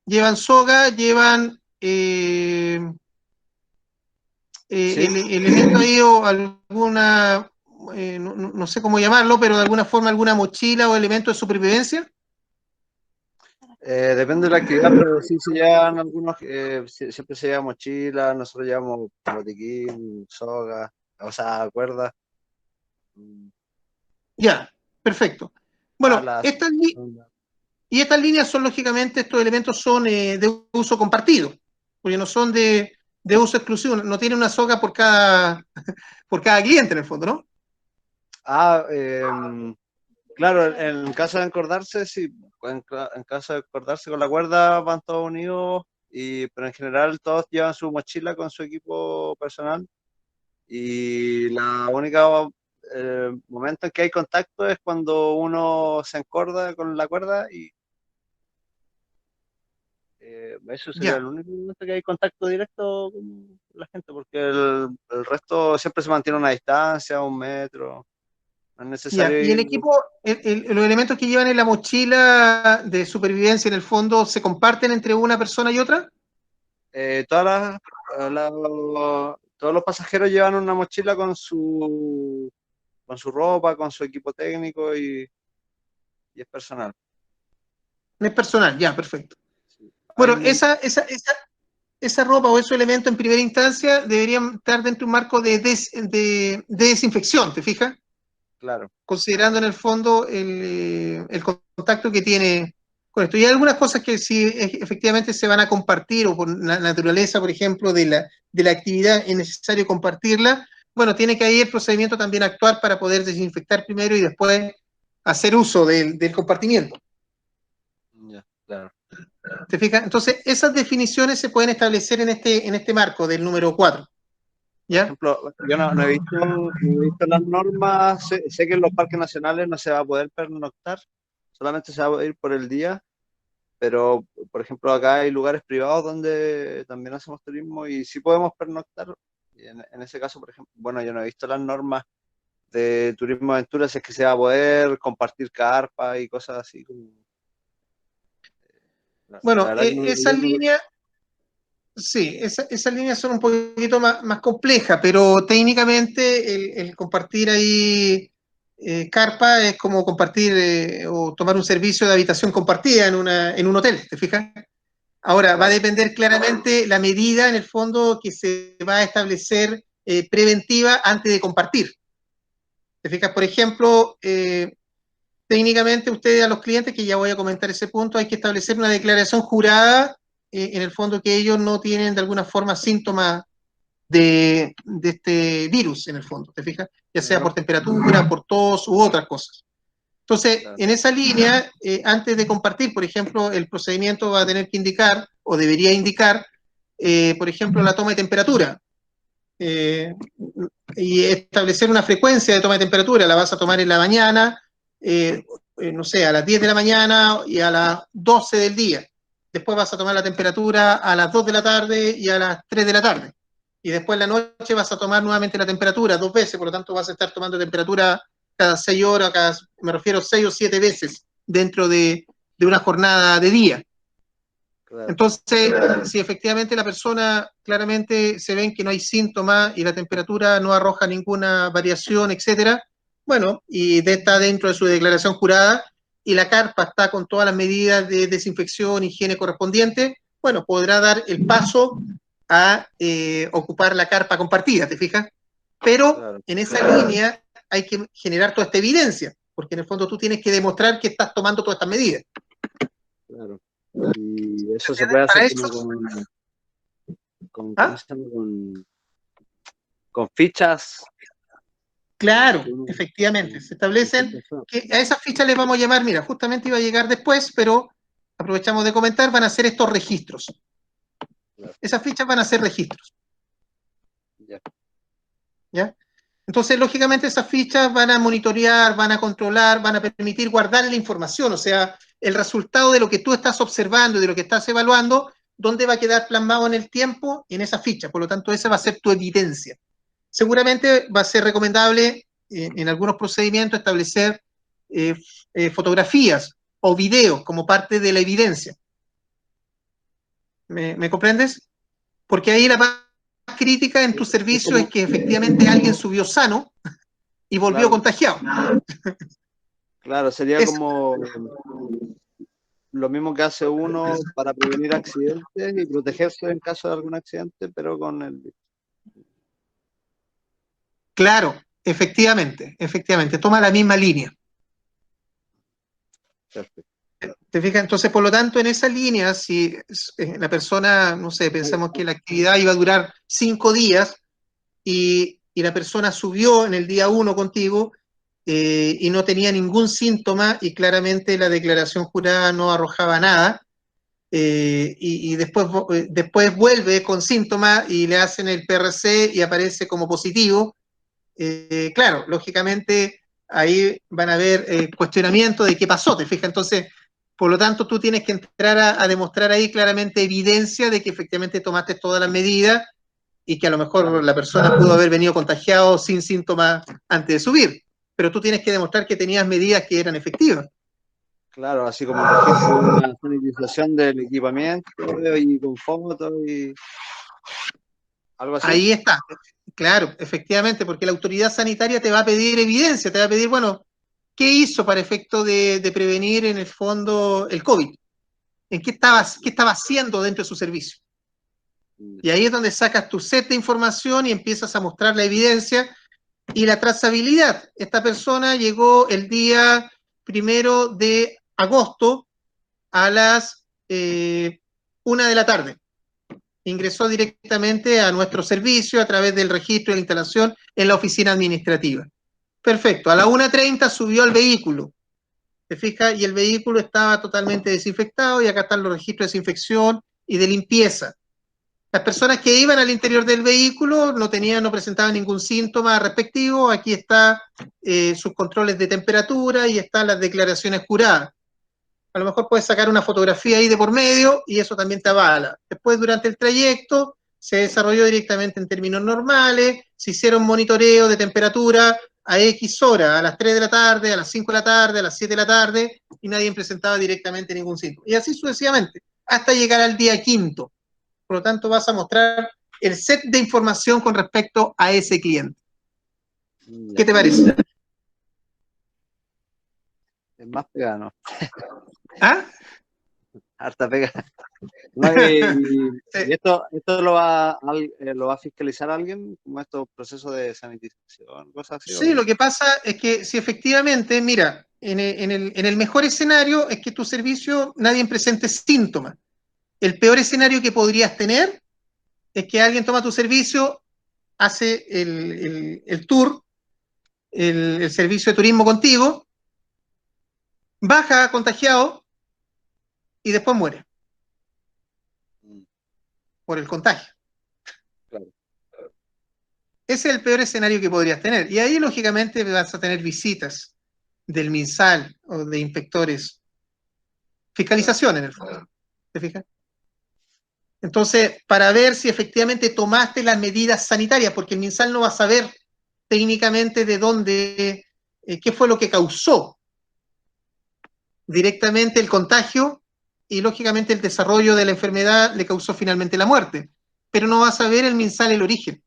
Llevan soga, llevan Sí. elemento ahí o alguna, no sé cómo llamarlo, pero de alguna forma alguna mochila o elemento de supervivencia. Depende de la actividad, pero sí se llevan algunos, siempre se lleva mochila, nosotros llevamos botiquín, soga, o sea, cuerda, Ya, perfecto. Bueno, alas. y estas líneas son, lógicamente, estos elementos son de uso compartido, porque no son de uso exclusivo, no tiene una soga por por cada cliente en el fondo, ¿no? Claro, en caso de encordarse, sí, en caso de encordarse con la cuerda van todos unidos, pero en general todos llevan su mochila con su equipo personal y la única momento en que hay contacto es cuando uno se encorda con la cuerda y eso sería Ya, el único momento que hay contacto directo con la gente, porque el resto siempre se mantiene a una distancia, 1 metro. No es necesario Y el ir- equipo, los elementos que llevan en la mochila de supervivencia, en el fondo, ¿se comparten entre una persona y otra? todos los pasajeros llevan una mochila con su ropa, con su equipo técnico y es personal. No es personal, ya, perfecto. Sí. Bueno, Hay- esa ropa o esos elementos en primera instancia deberían estar dentro de un marco de desinfección, ¿te fijas? claro, Considerando en el fondo el contacto que tiene con esto. Y hay algunas cosas que sí efectivamente se van a compartir, o por la naturaleza, por ejemplo, de la actividad es necesario compartirla. Bueno, tiene que ahí el procedimiento también actuar para poder desinfectar primero y después hacer uso del compartimiento. ya, claro. ¿Te fijas? Entonces, esas definiciones se pueden establecer en este marco del número 4. Por ¿Ya? ejemplo, yo no he visto las normas, sé que en los parques nacionales no se va a poder pernoctar, solamente se va a poder ir por el día, pero por ejemplo acá hay lugares privados donde también hacemos turismo y sí podemos pernoctar. Y en ese caso, por ejemplo, bueno, yo no he visto las normas de turismo aventura, si es que se va a poder compartir carpa y cosas así. La Bueno, verdad que esas líneas, sí, esas líneas son un poquito más complejas, pero técnicamente el compartir ahí carpa es como compartir o tomar un servicio de habitación compartida en un hotel, ¿te fijas? Ahora, va a claro, depender claramente la medida, en el fondo, que se va a establecer preventiva antes de compartir. ¿Te fijas? Por ejemplo, técnicamente ustedes a los clientes, que ya voy a comentar ese punto, hay que establecer una declaración jurada, en el fondo que ellos no tienen de alguna forma síntomas de este virus, en el fondo, ¿te fijas? Ya sea por temperatura, por tos u otras cosas. Entonces, claro, en esa línea, antes de compartir, por ejemplo, el procedimiento va a tener que indicar, o debería indicar, por ejemplo, la toma de temperatura. Eh, y establecer una frecuencia de toma de temperatura, la vas a tomar en la mañana, no sé, a las 10 de la mañana y a las 12 del día. Después vas a tomar la temperatura a las 2 de la tarde y a las 3 de la tarde. Y después en la noche vas a tomar nuevamente la temperatura 2 veces, por lo tanto vas a estar tomando temperatura cada 6 horas, me refiero 6 o 7 veces dentro de una jornada de día. claro, Entonces, si efectivamente la persona claramente se ven que no hay síntomas y la temperatura no arroja ninguna variación, etcétera, bueno, y está dentro de su declaración jurada y la carpa está con todas las medidas de desinfección, higiene correspondientes, bueno, podrá dar el paso a ocupar la carpa compartida, ¿te fijas? Pero claro, en esa línea hay que generar toda esta evidencia, porque en el fondo tú tienes que demostrar que estás tomando todas estas medidas. claro. Y eso se puede Para hacer eso, como ¿cómo ¿ah? se llama? Con fichas. Claro, que uno- efectivamente, se con establecen fichas son- que a esas fichas les vamos a llamar, mira, justamente iba a llegar después, pero aprovechamos de comentar, van a ser estos registros. claro, Esas fichas van a ser registros, ya, ¿ya? Entonces, lógicamente, esas fichas van a monitorear, van a controlar, van a permitir guardar la información, o sea, el resultado de lo que tú estás observando y de lo que estás evaluando, ¿dónde va a quedar plasmado en el tiempo? En esa ficha, por lo tanto, esa va a ser tu evidencia. Seguramente va a ser recomendable en algunos procedimientos establecer fotografías o videos como parte de la evidencia. ¿Me comprendes? Porque ahí la más crítica en tu es servicio es como, que efectivamente alguien subió sano y volvió claro, contagiado. claro, sería Eso, como lo mismo que hace uno para prevenir accidentes y protegerse en caso de algún accidente, pero con el... claro, efectivamente, toma la misma línea. Perfecto. ¿Te fijas? Entonces, por lo tanto, en esa línea, si la persona, no sé, pensamos que la actividad iba a durar 5 días, y la persona subió en el día 1 contigo y no tenía ningún síntoma y claramente la declaración jurada no arrojaba nada, y después vuelve con síntomas y le hacen el PRC y aparece como positivo, claro, lógicamente ahí van a haber cuestionamientos de qué pasó, ¿te fijas? Entonces, por lo tanto, tú tienes que entrar a demostrar ahí claramente evidencia de que efectivamente tomaste todas las medidas y que a lo mejor la persona pudo haber venido contagiado sin síntomas antes de subir. pero tú tienes que demostrar que tenías medidas que eran efectivas. Claro, así como por ejemplo una sanitización del equipamiento y con fotos y algo así. Ahí está, claro, efectivamente, porque la autoridad sanitaria te va a pedir evidencia, te va a pedir, bueno, ¿qué hizo para efecto de prevenir en el fondo el COVID? ¿En qué estaba haciendo dentro de su servicio? Y ahí es donde sacas tu set de información y empiezas a mostrar la evidencia y la trazabilidad. Esta persona llegó el día 1 de agosto a las 1 de la tarde. Ingresó directamente a nuestro servicio a través del registro de la instalación en la oficina administrativa. Perfecto. A la 1:30 subió al vehículo. ¿Te fijas? Y el vehículo estaba totalmente desinfectado y acá están los registros de desinfección y de limpieza. Las personas que iban al interior del vehículo no presentaban ningún síntoma respectivo. Aquí están sus controles de temperatura y están las declaraciones juradas. A lo mejor puedes sacar una fotografía ahí de por medio y eso también te avala. Después, durante el trayecto, se desarrolló directamente en términos normales, se hicieron monitoreo de temperatura a X horas, a las 3 de la tarde, a las 5 de la tarde, a las 7 de la tarde, y nadie presentaba directamente ningún síntoma. Y así sucesivamente, hasta llegar al día 5. Por lo tanto, vas a mostrar el set de información con respecto a ese cliente. ¿Qué te parece? Es más pegado, ¿no? ¿Ah? Harta pega. No, y esto lo va a fiscalizar alguien, como estos procesos de sanitización, cosas así. Sí, lo que pasa es que si efectivamente, mira, en el mejor escenario es que tu servicio nadie presente síntomas. El peor escenario que podrías tener es que alguien toma tu servicio, hace el tour, el servicio de turismo contigo, baja contagiado y después muere por el contagio. Claro. Ese es el peor escenario que podrías tener. Y ahí, lógicamente, vas a tener visitas del MinSal o de inspectores. Fiscalización, en el fondo. ¿Te fijas? Entonces, para ver si efectivamente tomaste las medidas sanitarias, porque el MinSal no va a saber técnicamente de dónde, qué fue lo que causó directamente el contagio y, lógicamente, el desarrollo de la enfermedad le causó finalmente la muerte. Pero no va a saber el MinSal el origen.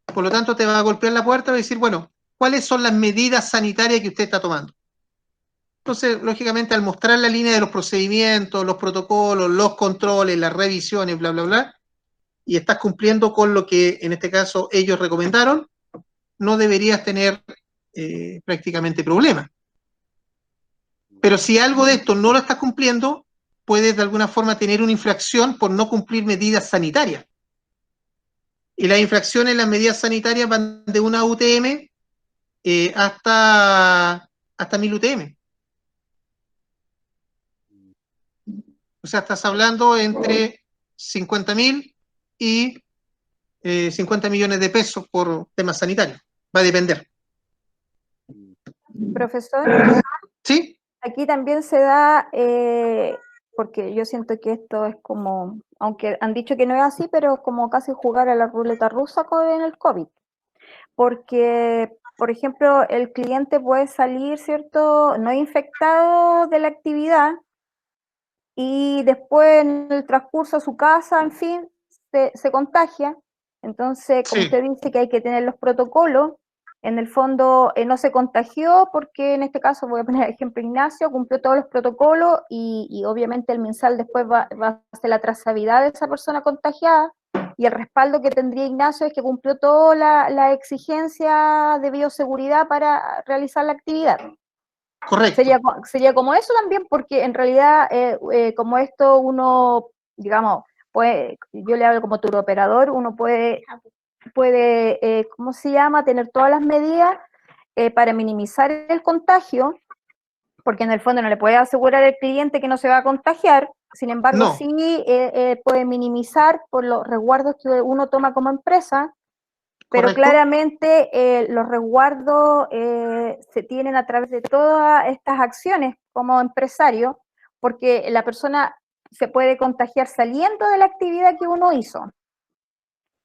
Por lo tanto, te va a golpear la puerta y va a decir, bueno, ¿cuáles son las medidas sanitarias que usted está tomando? Entonces, lógicamente, al mostrar la línea de los procedimientos, los protocolos, los controles, las revisiones, bla, bla, bla, y estás cumpliendo con lo que, en este caso, ellos recomendaron, no deberías tener prácticamente problemas. Pero si algo de esto no lo estás cumpliendo, puedes de alguna forma tener una infracción por no cumplir medidas sanitarias. Y las infracciones, las medidas sanitarias van de una UTM hasta 1000 UTM. O sea, estás hablando entre 50.000 y 50 millones de pesos por temas sanitarios. Va a depender. Profesor, ¿Sí? aquí también se da, porque yo siento que esto es como, aunque han dicho que no es así, pero es como casi jugar a la ruleta rusa en el COVID. Porque, por ejemplo, el cliente puede salir, ¿cierto?, no infectado de la actividad y después en el transcurso a su casa, en fin, se contagia. Entonces, como Sí. usted dice que hay que tener los protocolos, en el fondo no se contagió porque en este caso, voy a poner el ejemplo, Ignacio cumplió todos los protocolos y obviamente el MinSal después va a hacer la trazabilidad de esa persona contagiada y el respaldo que tendría Ignacio es que cumplió toda la exigencia de bioseguridad para realizar la actividad. Correcto. Sería como eso también, porque en realidad, como esto uno, digamos, yo le hablo como tour operador, uno puede ¿cómo se llama?, tener todas las medidas para minimizar el contagio, porque en el fondo no le puede asegurar al cliente que no se va a contagiar, sin embargo, No. sí puede minimizar por los resguardos que uno toma como empresa. Pero Correcto. claramente los resguardos se tienen a través de todas estas acciones como empresario, porque la persona se puede contagiar saliendo de la actividad que uno hizo.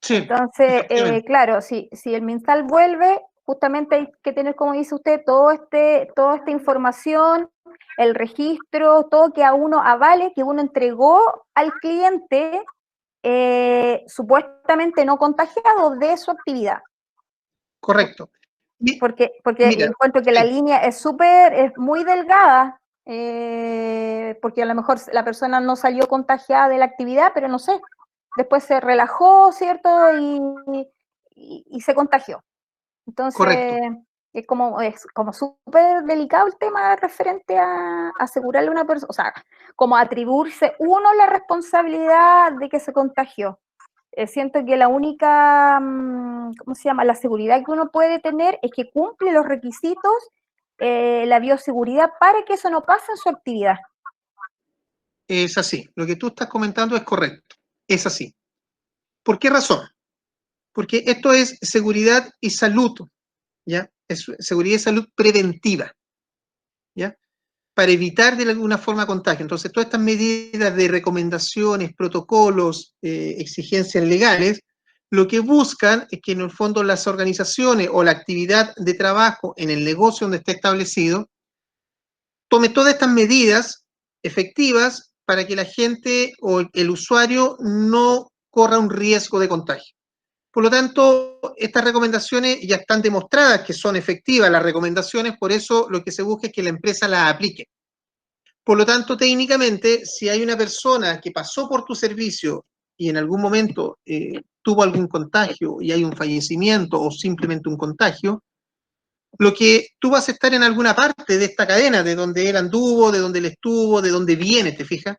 Sí, Entonces, claro, si el MinSal vuelve, justamente hay que tener, como dice usted, toda esta información, el registro, todo que a uno avale, que uno entregó al cliente supuestamente no contagiado de su actividad. Correcto. Porque Mira, encuentro que la línea es muy delgada, porque a lo mejor la persona no salió contagiada de la actividad, pero no sé, después se relajó, ¿cierto? Y se contagió. Entonces, correcto. es como súper delicado el tema referente a asegurarle a una persona, o sea, como atribuirse uno la responsabilidad de que se contagió. Siento que la única, ¿cómo se llama? La seguridad que uno puede tener es que cumple los requisitos, la bioseguridad, para que eso no pase en su actividad. Es así. Lo que tú estás comentando es correcto. Es así. ¿Por qué razón? Porque esto es seguridad y salud, ¿ya? Es seguridad y salud preventiva, ¿ya? Para evitar de alguna forma contagio. Entonces, todas estas medidas de recomendaciones, protocolos, exigencias legales, lo que buscan es que en el fondo las organizaciones o la actividad de trabajo en el negocio donde esté establecido tome todas estas medidas efectivas para que la gente o el usuario no corra un riesgo de contagio. Por lo tanto, estas recomendaciones ya están demostradas que son efectivas las recomendaciones, por eso lo que se busca es que la empresa las aplique. Por lo tanto, técnicamente, si hay una persona que pasó por tu servicio y en algún momento tuvo algún contagio y hay un fallecimiento o simplemente un contagio, lo que tú vas a estar en alguna parte de esta cadena, de donde él anduvo, de donde él estuvo, de donde viene, ¿te fijas?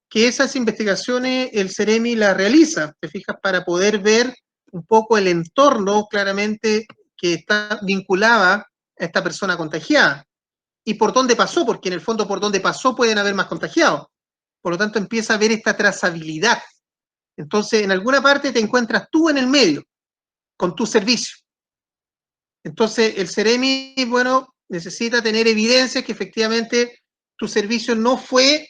Que esas investigaciones el CEREMI las realiza, ¿te fijas? Para poder ver un poco el entorno claramente que está vinculada a esta persona contagiada. Y por dónde pasó, porque en el fondo por dónde pasó pueden haber más contagiados. Por lo tanto, empieza a haber esta trazabilidad. Entonces, en alguna parte te encuentras tú en el medio, con tu servicio. Entonces, el CEREMI, bueno, necesita tener evidencia que efectivamente tu servicio no fue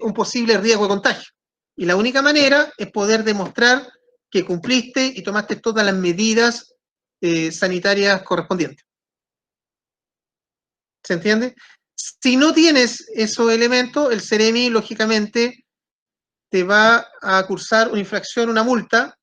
un posible riesgo de contagio. Y la única manera es poder demostrar que cumpliste y tomaste todas las medidas sanitarias correspondientes. ¿Se entiende? Si no tienes esos elementos, el CEREMI, lógicamente, te va a cursar una infracción, una multa.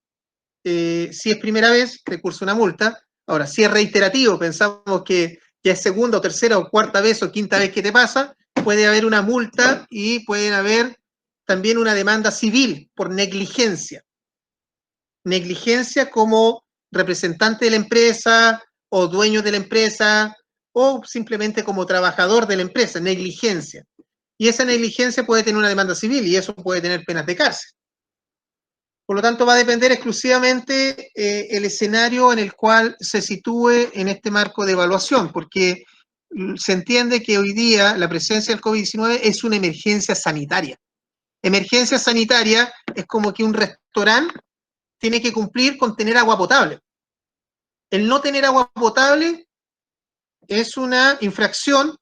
Si es primera vez, te cursa una multa. Ahora, si es reiterativo, pensamos que ya es segunda o tercera o cuarta vez o quinta vez que te pasa, puede haber una multa y pueden haber también una demanda civil por negligencia. Negligencia como representante de la empresa o dueño de la empresa o simplemente como trabajador de la empresa, negligencia. Y esa negligencia puede tener una demanda civil y eso puede tener penas de cárcel. Por lo tanto, va a depender exclusivamente el escenario en el cual se sitúe en este marco de evaluación, porque se entiende que hoy día la presencia del COVID-19 es una emergencia sanitaria. Emergencia sanitaria es como que un restaurante tiene que cumplir con tener agua potable. El no tener agua potable es una infracción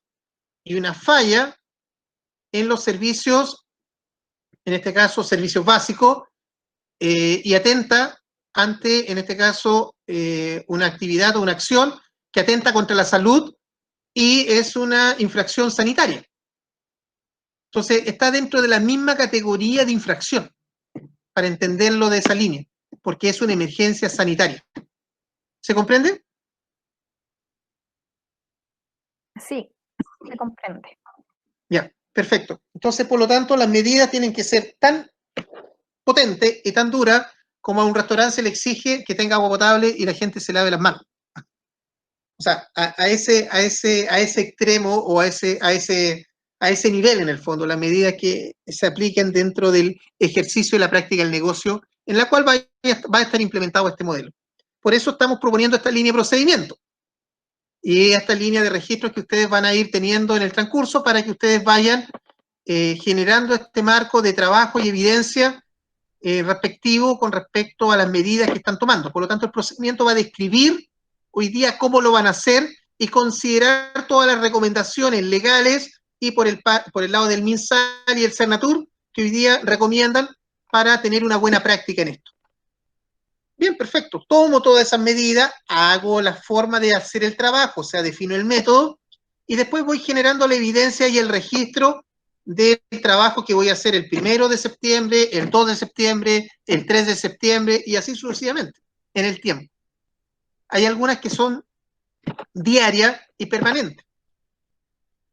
y una falla en los servicios, en este caso servicios básicos, y atenta ante, en este caso, una actividad o una acción que atenta contra la salud y es una infracción sanitaria. Entonces, está dentro de la misma categoría de infracción, para entenderlo de esa línea, porque es una emergencia sanitaria. ¿Se comprende? Sí, se comprende. Ya, perfecto. Entonces, por lo tanto, las medidas tienen que ser tan potentes y tan duras como a un restaurante se le exige que tenga agua potable y la gente se lave las manos. O sea, a ese extremo o a ese nivel, en el fondo, las medidas que se apliquen dentro del ejercicio de la práctica del negocio, en la cual va a estar implementado este modelo. Por eso estamos proponiendo esta línea de procedimiento y esta línea de registros que ustedes van a ir teniendo en el transcurso para que ustedes vayan generando este marco de trabajo y evidencia respectivo con respecto a las medidas que están tomando. Por lo tanto, el procedimiento va a describir hoy día cómo lo van a hacer y considerar todas las recomendaciones legales y por el lado del MinSal y el Cernatur que hoy día recomiendan para tener una buena práctica en esto. Bien, perfecto. Tomo todas esas medidas, hago la forma de hacer el trabajo, o sea, defino el método y después voy generando la evidencia y el registro del trabajo que voy a hacer el 1 de septiembre, el 2 de septiembre, el 3 de septiembre y así sucesivamente en el tiempo. Hay algunas que son diarias y permanentes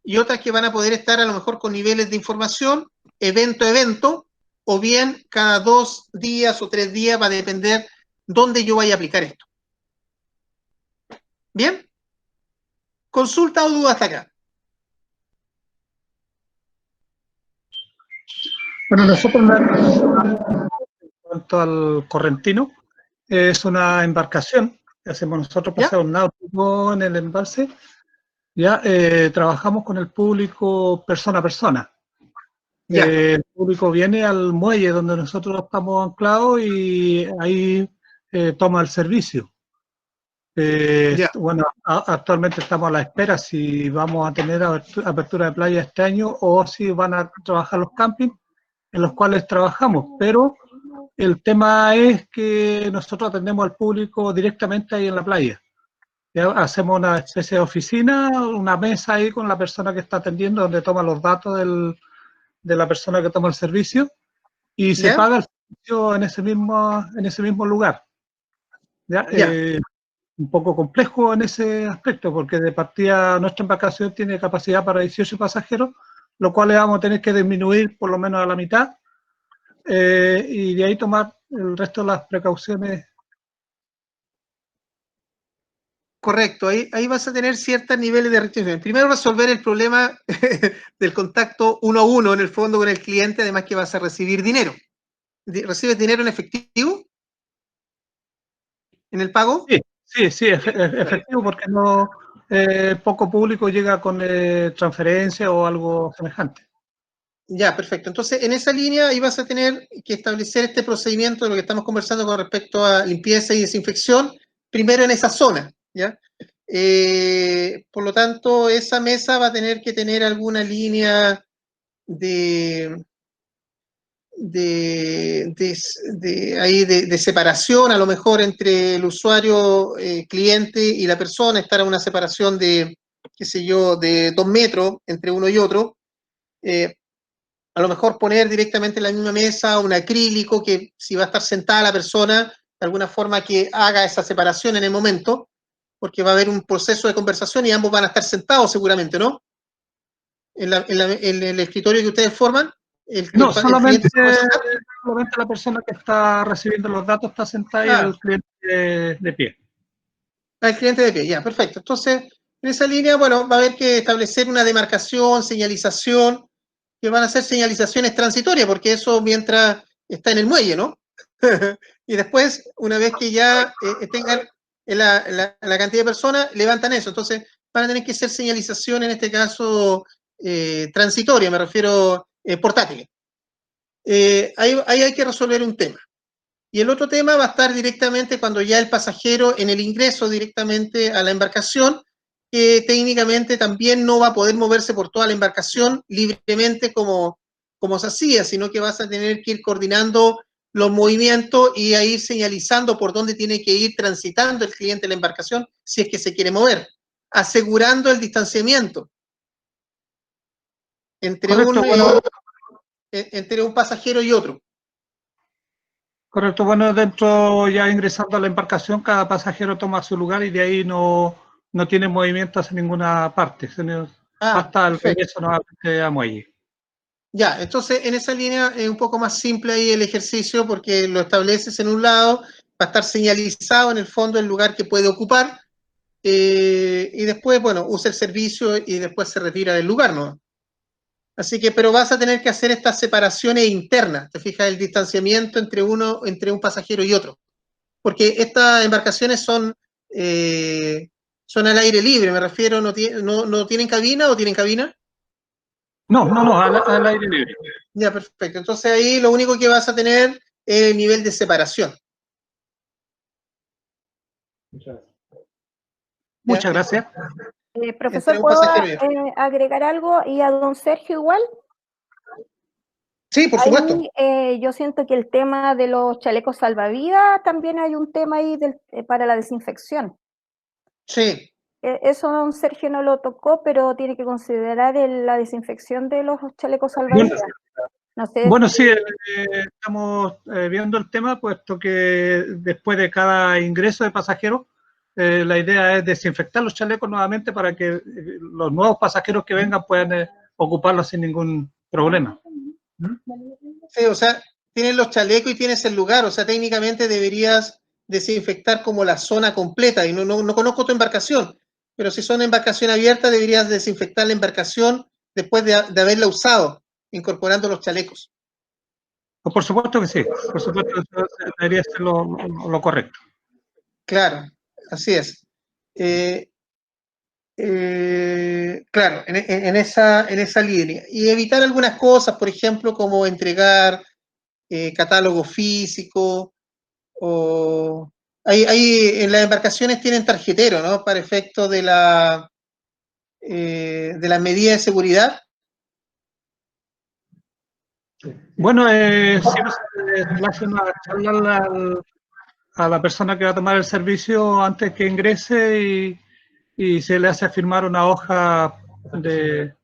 y otras que van a poder estar a lo mejor con niveles de información, evento a evento, o bien cada 2 días o 3 días, va a depender dónde yo vaya a aplicar esto. ¿Bien? ¿Consulta o duda hasta acá? Bueno, nosotros en cuanto al correntino, es una embarcación que hacemos nosotros, ¿Ya? paseos náuticos en el embalse. Ya trabajamos con el público persona a persona. Ya. El público viene al muelle donde nosotros estamos anclados y ahí toma el servicio. Ya. Bueno, actualmente estamos a la espera si vamos a tener apertura de playa este año o si van a trabajar los campings en los cuales trabajamos, pero el tema es que nosotros atendemos al público directamente ahí en la playa. Ya hacemos una especie de oficina, una mesa ahí con la persona que está atendiendo, donde toma los datos de la persona que toma el servicio y se ¿Ya? paga el servicio en ese mismo lugar. ¿Ya? Ya. Un poco complejo en ese aspecto, porque de partida nuestra embarcación tiene capacidad para 18 pasajeros, lo cual le vamos a tener que disminuir por lo menos a la mitad, y de ahí tomar el resto de las precauciones. Correcto, ahí vas a tener ciertos niveles de restricción. Primero, resolver el problema del contacto 1 a 1 en el fondo con el cliente, además que vas a recibir dinero. ¿Recibes dinero en efectivo? ¿En el pago? Sí, efectivo, porque no poco público llega con transferencia o algo semejante. Ya, perfecto. Entonces, en esa línea ahí vas a tener que establecer este procedimiento de lo que estamos conversando con respecto a limpieza y desinfección, primero en esa zona, ¿ya? Por lo tanto, esa mesa va a tener que tener alguna línea de separación, a lo mejor entre el usuario cliente y la persona, estar a una separación de, qué sé yo, de 2 metros entre uno y otro. A lo mejor poner directamente en la misma mesa un acrílico que si va a estar sentada la persona, de alguna forma que haga esa separación en el momento, porque va a haber un proceso de conversación y ambos van a estar sentados seguramente, ¿no? En el escritorio que ustedes forman, No, el cliente se puede sentar. solamente la persona que está recibiendo los datos está sentada y el cliente de pie. Al cliente de pie, ya, perfecto. Entonces, en esa línea, bueno, va a haber que establecer una demarcación, señalización, que van a ser señalizaciones transitorias, porque eso mientras está en el muelle, ¿no? Y después, una vez que ya tengan la cantidad de personas, levantan eso. Entonces, van a tener que ser señalización, en este caso, transitoria, me refiero portátil. Ahí hay que resolver un tema. Y el otro tema va a estar directamente cuando ya el pasajero en el ingreso directamente a la embarcación, que técnicamente también no va a poder moverse por toda la embarcación libremente como se hacía, sino que vas a tener que ir coordinando los movimientos y a ir señalizando por dónde tiene que ir transitando el cliente de la embarcación si es que se quiere mover, asegurando el distanciamiento entre Correcto, bueno, entre un pasajero y otro. correcto, bueno, dentro ya ingresando a la embarcación, cada pasajero toma su lugar y de ahí no tiene movimiento hacia ninguna parte, hasta el Perfecto. regreso nuevamente a muelle. Ya, entonces en esa línea es un poco más simple ahí el ejercicio porque lo estableces en un lado, va a estar señalizado en el fondo el lugar que puede ocupar y después, bueno, usa el servicio y después se retira del lugar, ¿no? Así que, pero vas a tener que hacer estas separaciones internas, te fijas, el distanciamiento entre un pasajero y otro, porque estas embarcaciones son al aire libre, me refiero, no tienen cabina o tienen cabina. No, al aire libre. Ya, perfecto. Entonces ahí lo único que vas a tener es el nivel de separación. Muchas gracias. Profesor, Entre un ¿puedo pasajero y otro. agregar algo? ¿Y a don Sergio igual? Sí, por supuesto. Ahí yo siento que el tema de los chalecos salvavidas también hay un tema ahí para la desinfección. Sí. Eso Sergio no lo tocó, pero tiene que considerar la desinfección de los chalecos salvavidas. No sé Bueno, si- sí, estamos viendo el tema, puesto que después de cada ingreso de pasajeros, la idea es desinfectar los chalecos nuevamente para que los nuevos pasajeros que vengan puedan ocuparlos sin ningún problema. Sí, o sea, tienes los chalecos y tienes el lugar, o sea, técnicamente deberías desinfectar como la zona completa, y no conozco tu embarcación, pero si son embarcación abierta, deberías desinfectar la embarcación después de haberla usado, incorporando los chalecos. Pues por supuesto que sí, por supuesto que eso debería ser lo correcto. Claro, así es. Claro, en esa línea. Y evitar algunas cosas, por ejemplo, como entregar catálogo físico, o hay en las embarcaciones tienen tarjetero, ¿no? Para efecto de las medidas de seguridad. Bueno, siempre se le hace una charla a la persona que va a tomar el servicio antes que ingrese y se le hace firmar una hoja de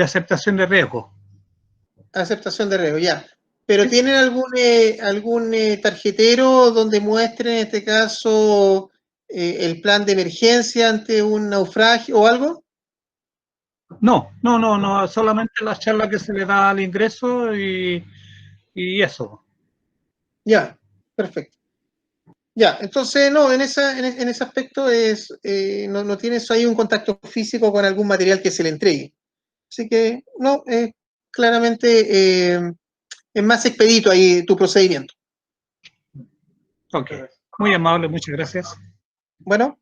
aceptación de riesgo. Aceptación de riesgo, ya. Pero ¿tienen algún tarjetero donde muestren, en este caso, el plan de emergencia ante un naufragio o algo? No, solamente la charla que se le da al ingreso y eso. Ya, perfecto. Ya, entonces, no, en ese aspecto no tienes ahí un contacto físico con algún material que se le entregue. Así que, no, claramente es más expedito ahí tu procedimiento. Ok, muy amable, muchas gracias. Bueno,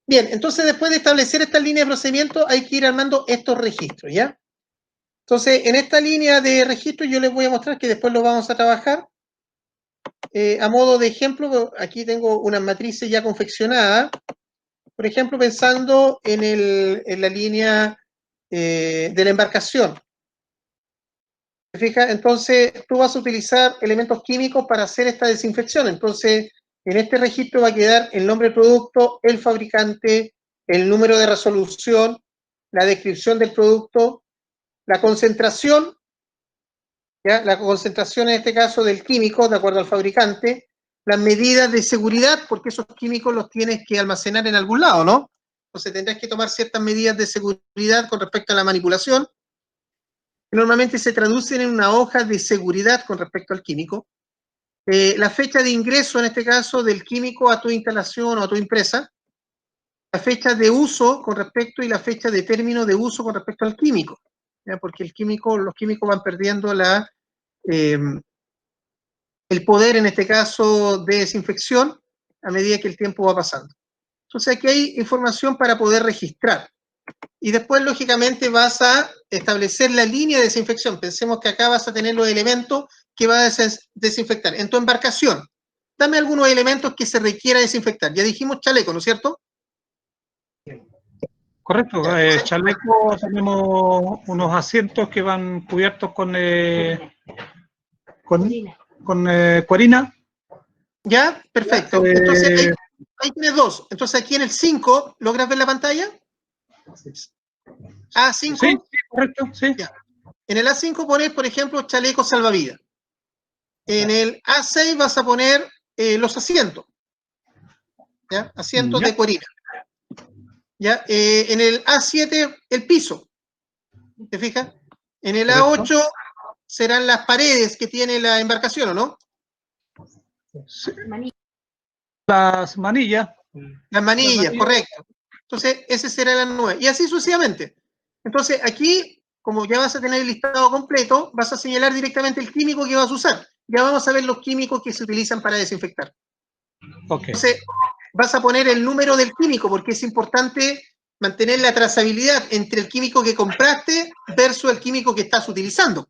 bien, entonces después de establecer esta línea de procedimiento hay que ir armando estos registros, ¿ya? Entonces, en esta línea de registro yo les voy a mostrar que después lo vamos a trabajar. A modo de ejemplo, aquí tengo unas matrices ya confeccionadas. Por ejemplo, pensando en la línea de la embarcación. ¿Te fijas? Entonces, tú vas a utilizar elementos químicos para hacer esta desinfección. Entonces, en este registro va a quedar el nombre del producto, el fabricante, el número de resolución, la descripción del producto, la concentración, ¿ya? La concentración en este caso del químico, de acuerdo al fabricante, las medidas de seguridad, porque esos químicos los tienes que almacenar en algún lado, ¿no? Entonces tendrás que tomar ciertas medidas de seguridad con respecto a la manipulación, que normalmente se traducen en una hoja de seguridad con respecto al químico. La fecha de ingreso, en este caso, del químico a tu instalación o a tu empresa, la fecha de uso con respecto y la fecha de término de uso con respecto al químico, ¿ya? Porque los químicos van perdiendo el poder, en este caso, de desinfección a medida que el tiempo va pasando. Entonces aquí hay información para poder registrar. Y después, lógicamente, vas a establecer la línea de desinfección. Pensemos que acá vas a tener los elementos que vas a desinfectar. En tu embarcación, dame algunos elementos que se requiera desinfectar. Ya dijimos chaleco, ¿no es cierto? Correcto, chaleco, tenemos unos asientos que van cubiertos con cuerina. Ya, perfecto. Entonces, ahí tienes dos. Entonces, aquí en el 5, ¿logras ver la pantalla? A5. Sí, correcto, sí. Ya. En el A5 pones, por ejemplo, chaleco salvavidas. En el A6 vas a poner los asientos. ¿Ya? Asientos de cuerina. ¿Ya? En el A7, el piso. ¿Te fijas? En el A8 serán las paredes que tiene la embarcación, ¿o no? Sí. Las manillas. Las manillas, correcto. Entonces, ese será la 9. Y así sucesivamente. Entonces, aquí, como ya vas a tener el listado completo, vas a señalar directamente el químico que vas a usar. Ya vamos a ver los químicos que se utilizan para desinfectar. Okay. Entonces, vas a poner el número del químico, porque es importante mantener la trazabilidad entre el químico que compraste versus el químico que estás utilizando.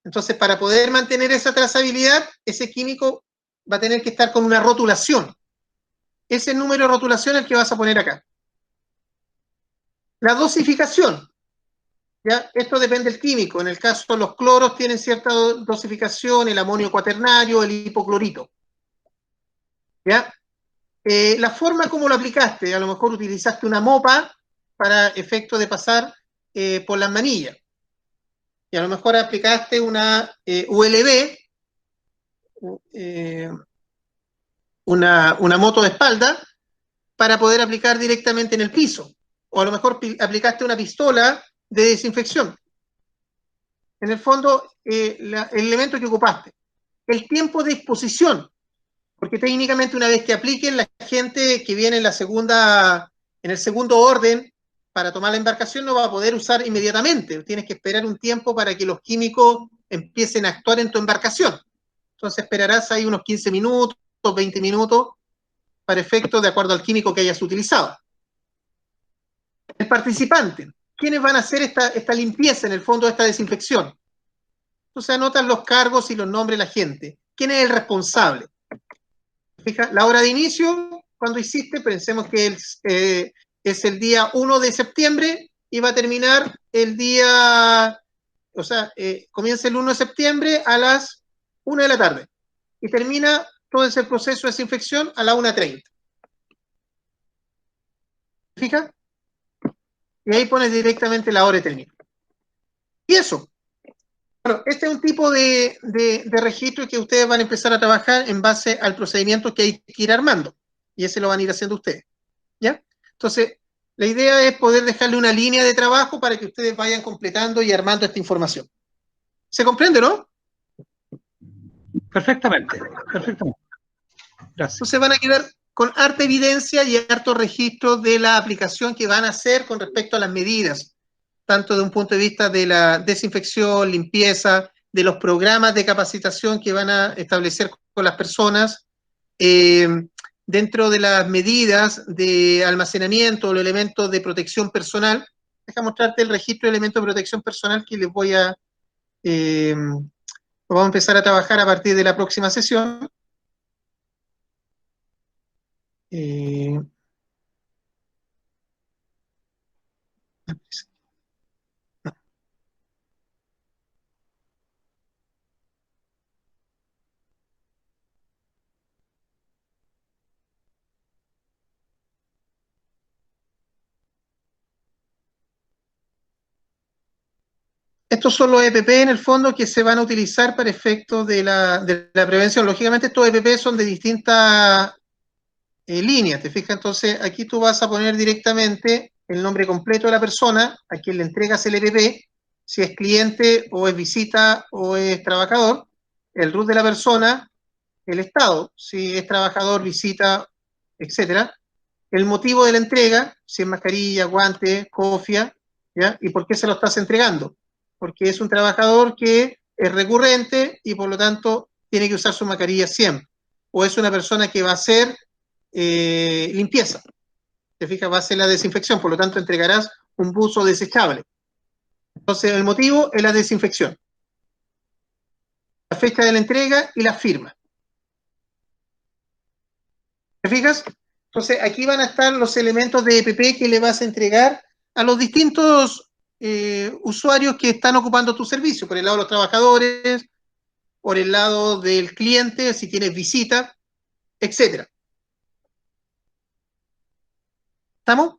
Entonces, para poder mantener esa trazabilidad, ese químico va a tener que estar con una rotulación. Ese número de rotulación es el que vas a poner acá. La dosificación. ¿Ya? Esto depende del químico. En el caso de los cloros tienen cierta dosificación, el amonio cuaternario, el hipoclorito. ¿Ya? La forma como lo aplicaste, a lo mejor utilizaste una mopa para efecto de pasar por las manillas. Y a lo mejor aplicaste una ULB, una moto de espalda, para poder aplicar directamente en el piso. O a lo mejor aplicaste una pistola de desinfección. En el fondo, el elemento que ocupaste. El tiempo de exposición, porque técnicamente una vez que apliquen, la gente que viene en el segundo orden para tomar la embarcación no va a poder usar inmediatamente. Tienes que esperar un tiempo para que los químicos empiecen a actuar en tu embarcación. Entonces esperarás ahí unos 15 minutos, 20 minutos, para efecto de acuerdo al químico que hayas utilizado. El participante, ¿quiénes van a hacer esta limpieza, en el fondo, esta desinfección? Entonces anotan los cargos y los nombres de la gente. ¿Quién es el responsable? Fija, la hora de inicio, cuando hiciste, pensemos que es el día 1 de septiembre y va a terminar el día, o sea, comienza el 1 de septiembre a las 1 de la tarde y termina todo ese proceso de desinfección a la 1:30. ¿Fija? Y ahí pones directamente la hora y termina. Y eso. Bueno, este es un tipo de registro que ustedes van a empezar a trabajar en base al procedimiento que hay que ir armando. Y ese lo van a ir haciendo ustedes. ¿Ya? Entonces, la idea es poder dejarle una línea de trabajo para que ustedes vayan completando y armando esta información. ¿Se comprende, no? Perfectamente, perfectamente. Gracias. Entonces van a quedar con harta evidencia y harto registro de la aplicación que van a hacer con respecto a las medidas, tanto de un punto de vista de la desinfección, limpieza, de los programas de capacitación que van a establecer con las personas, dentro de las medidas de almacenamiento o los elementos de protección personal. Deja mostrarte el registro de elementos de protección personal que les voy a... vamos a empezar a trabajar a partir de la próxima sesión. Estos son los EPP en el fondo que se van a utilizar para efectos de la prevención. Lógicamente estos EPP son de distintas líneas, ¿te fijas? Entonces aquí tú vas a poner directamente el nombre completo de la persona a quien le entregas el EPP, si es cliente o es visita o es trabajador, el RUT de la persona, el estado, si es trabajador, visita, etcétera, el motivo de la entrega, si es mascarilla, guante, cofia, ¿ya? Y por qué se lo estás entregando. Porque es un trabajador que es recurrente y por lo tanto tiene que usar su mascarilla siempre. O es una persona que va a hacer limpieza. Te fijas, va a hacer la desinfección, por lo tanto entregarás un buzo desechable. Entonces el motivo es la desinfección. La fecha de la entrega y la firma. ¿Te fijas? Entonces aquí van a estar los elementos de EPP que le vas a entregar a los distintos usuarios que están ocupando tu servicio, por el lado de los trabajadores, por el lado del cliente, si tienes visita, etcétera. ¿Estamos?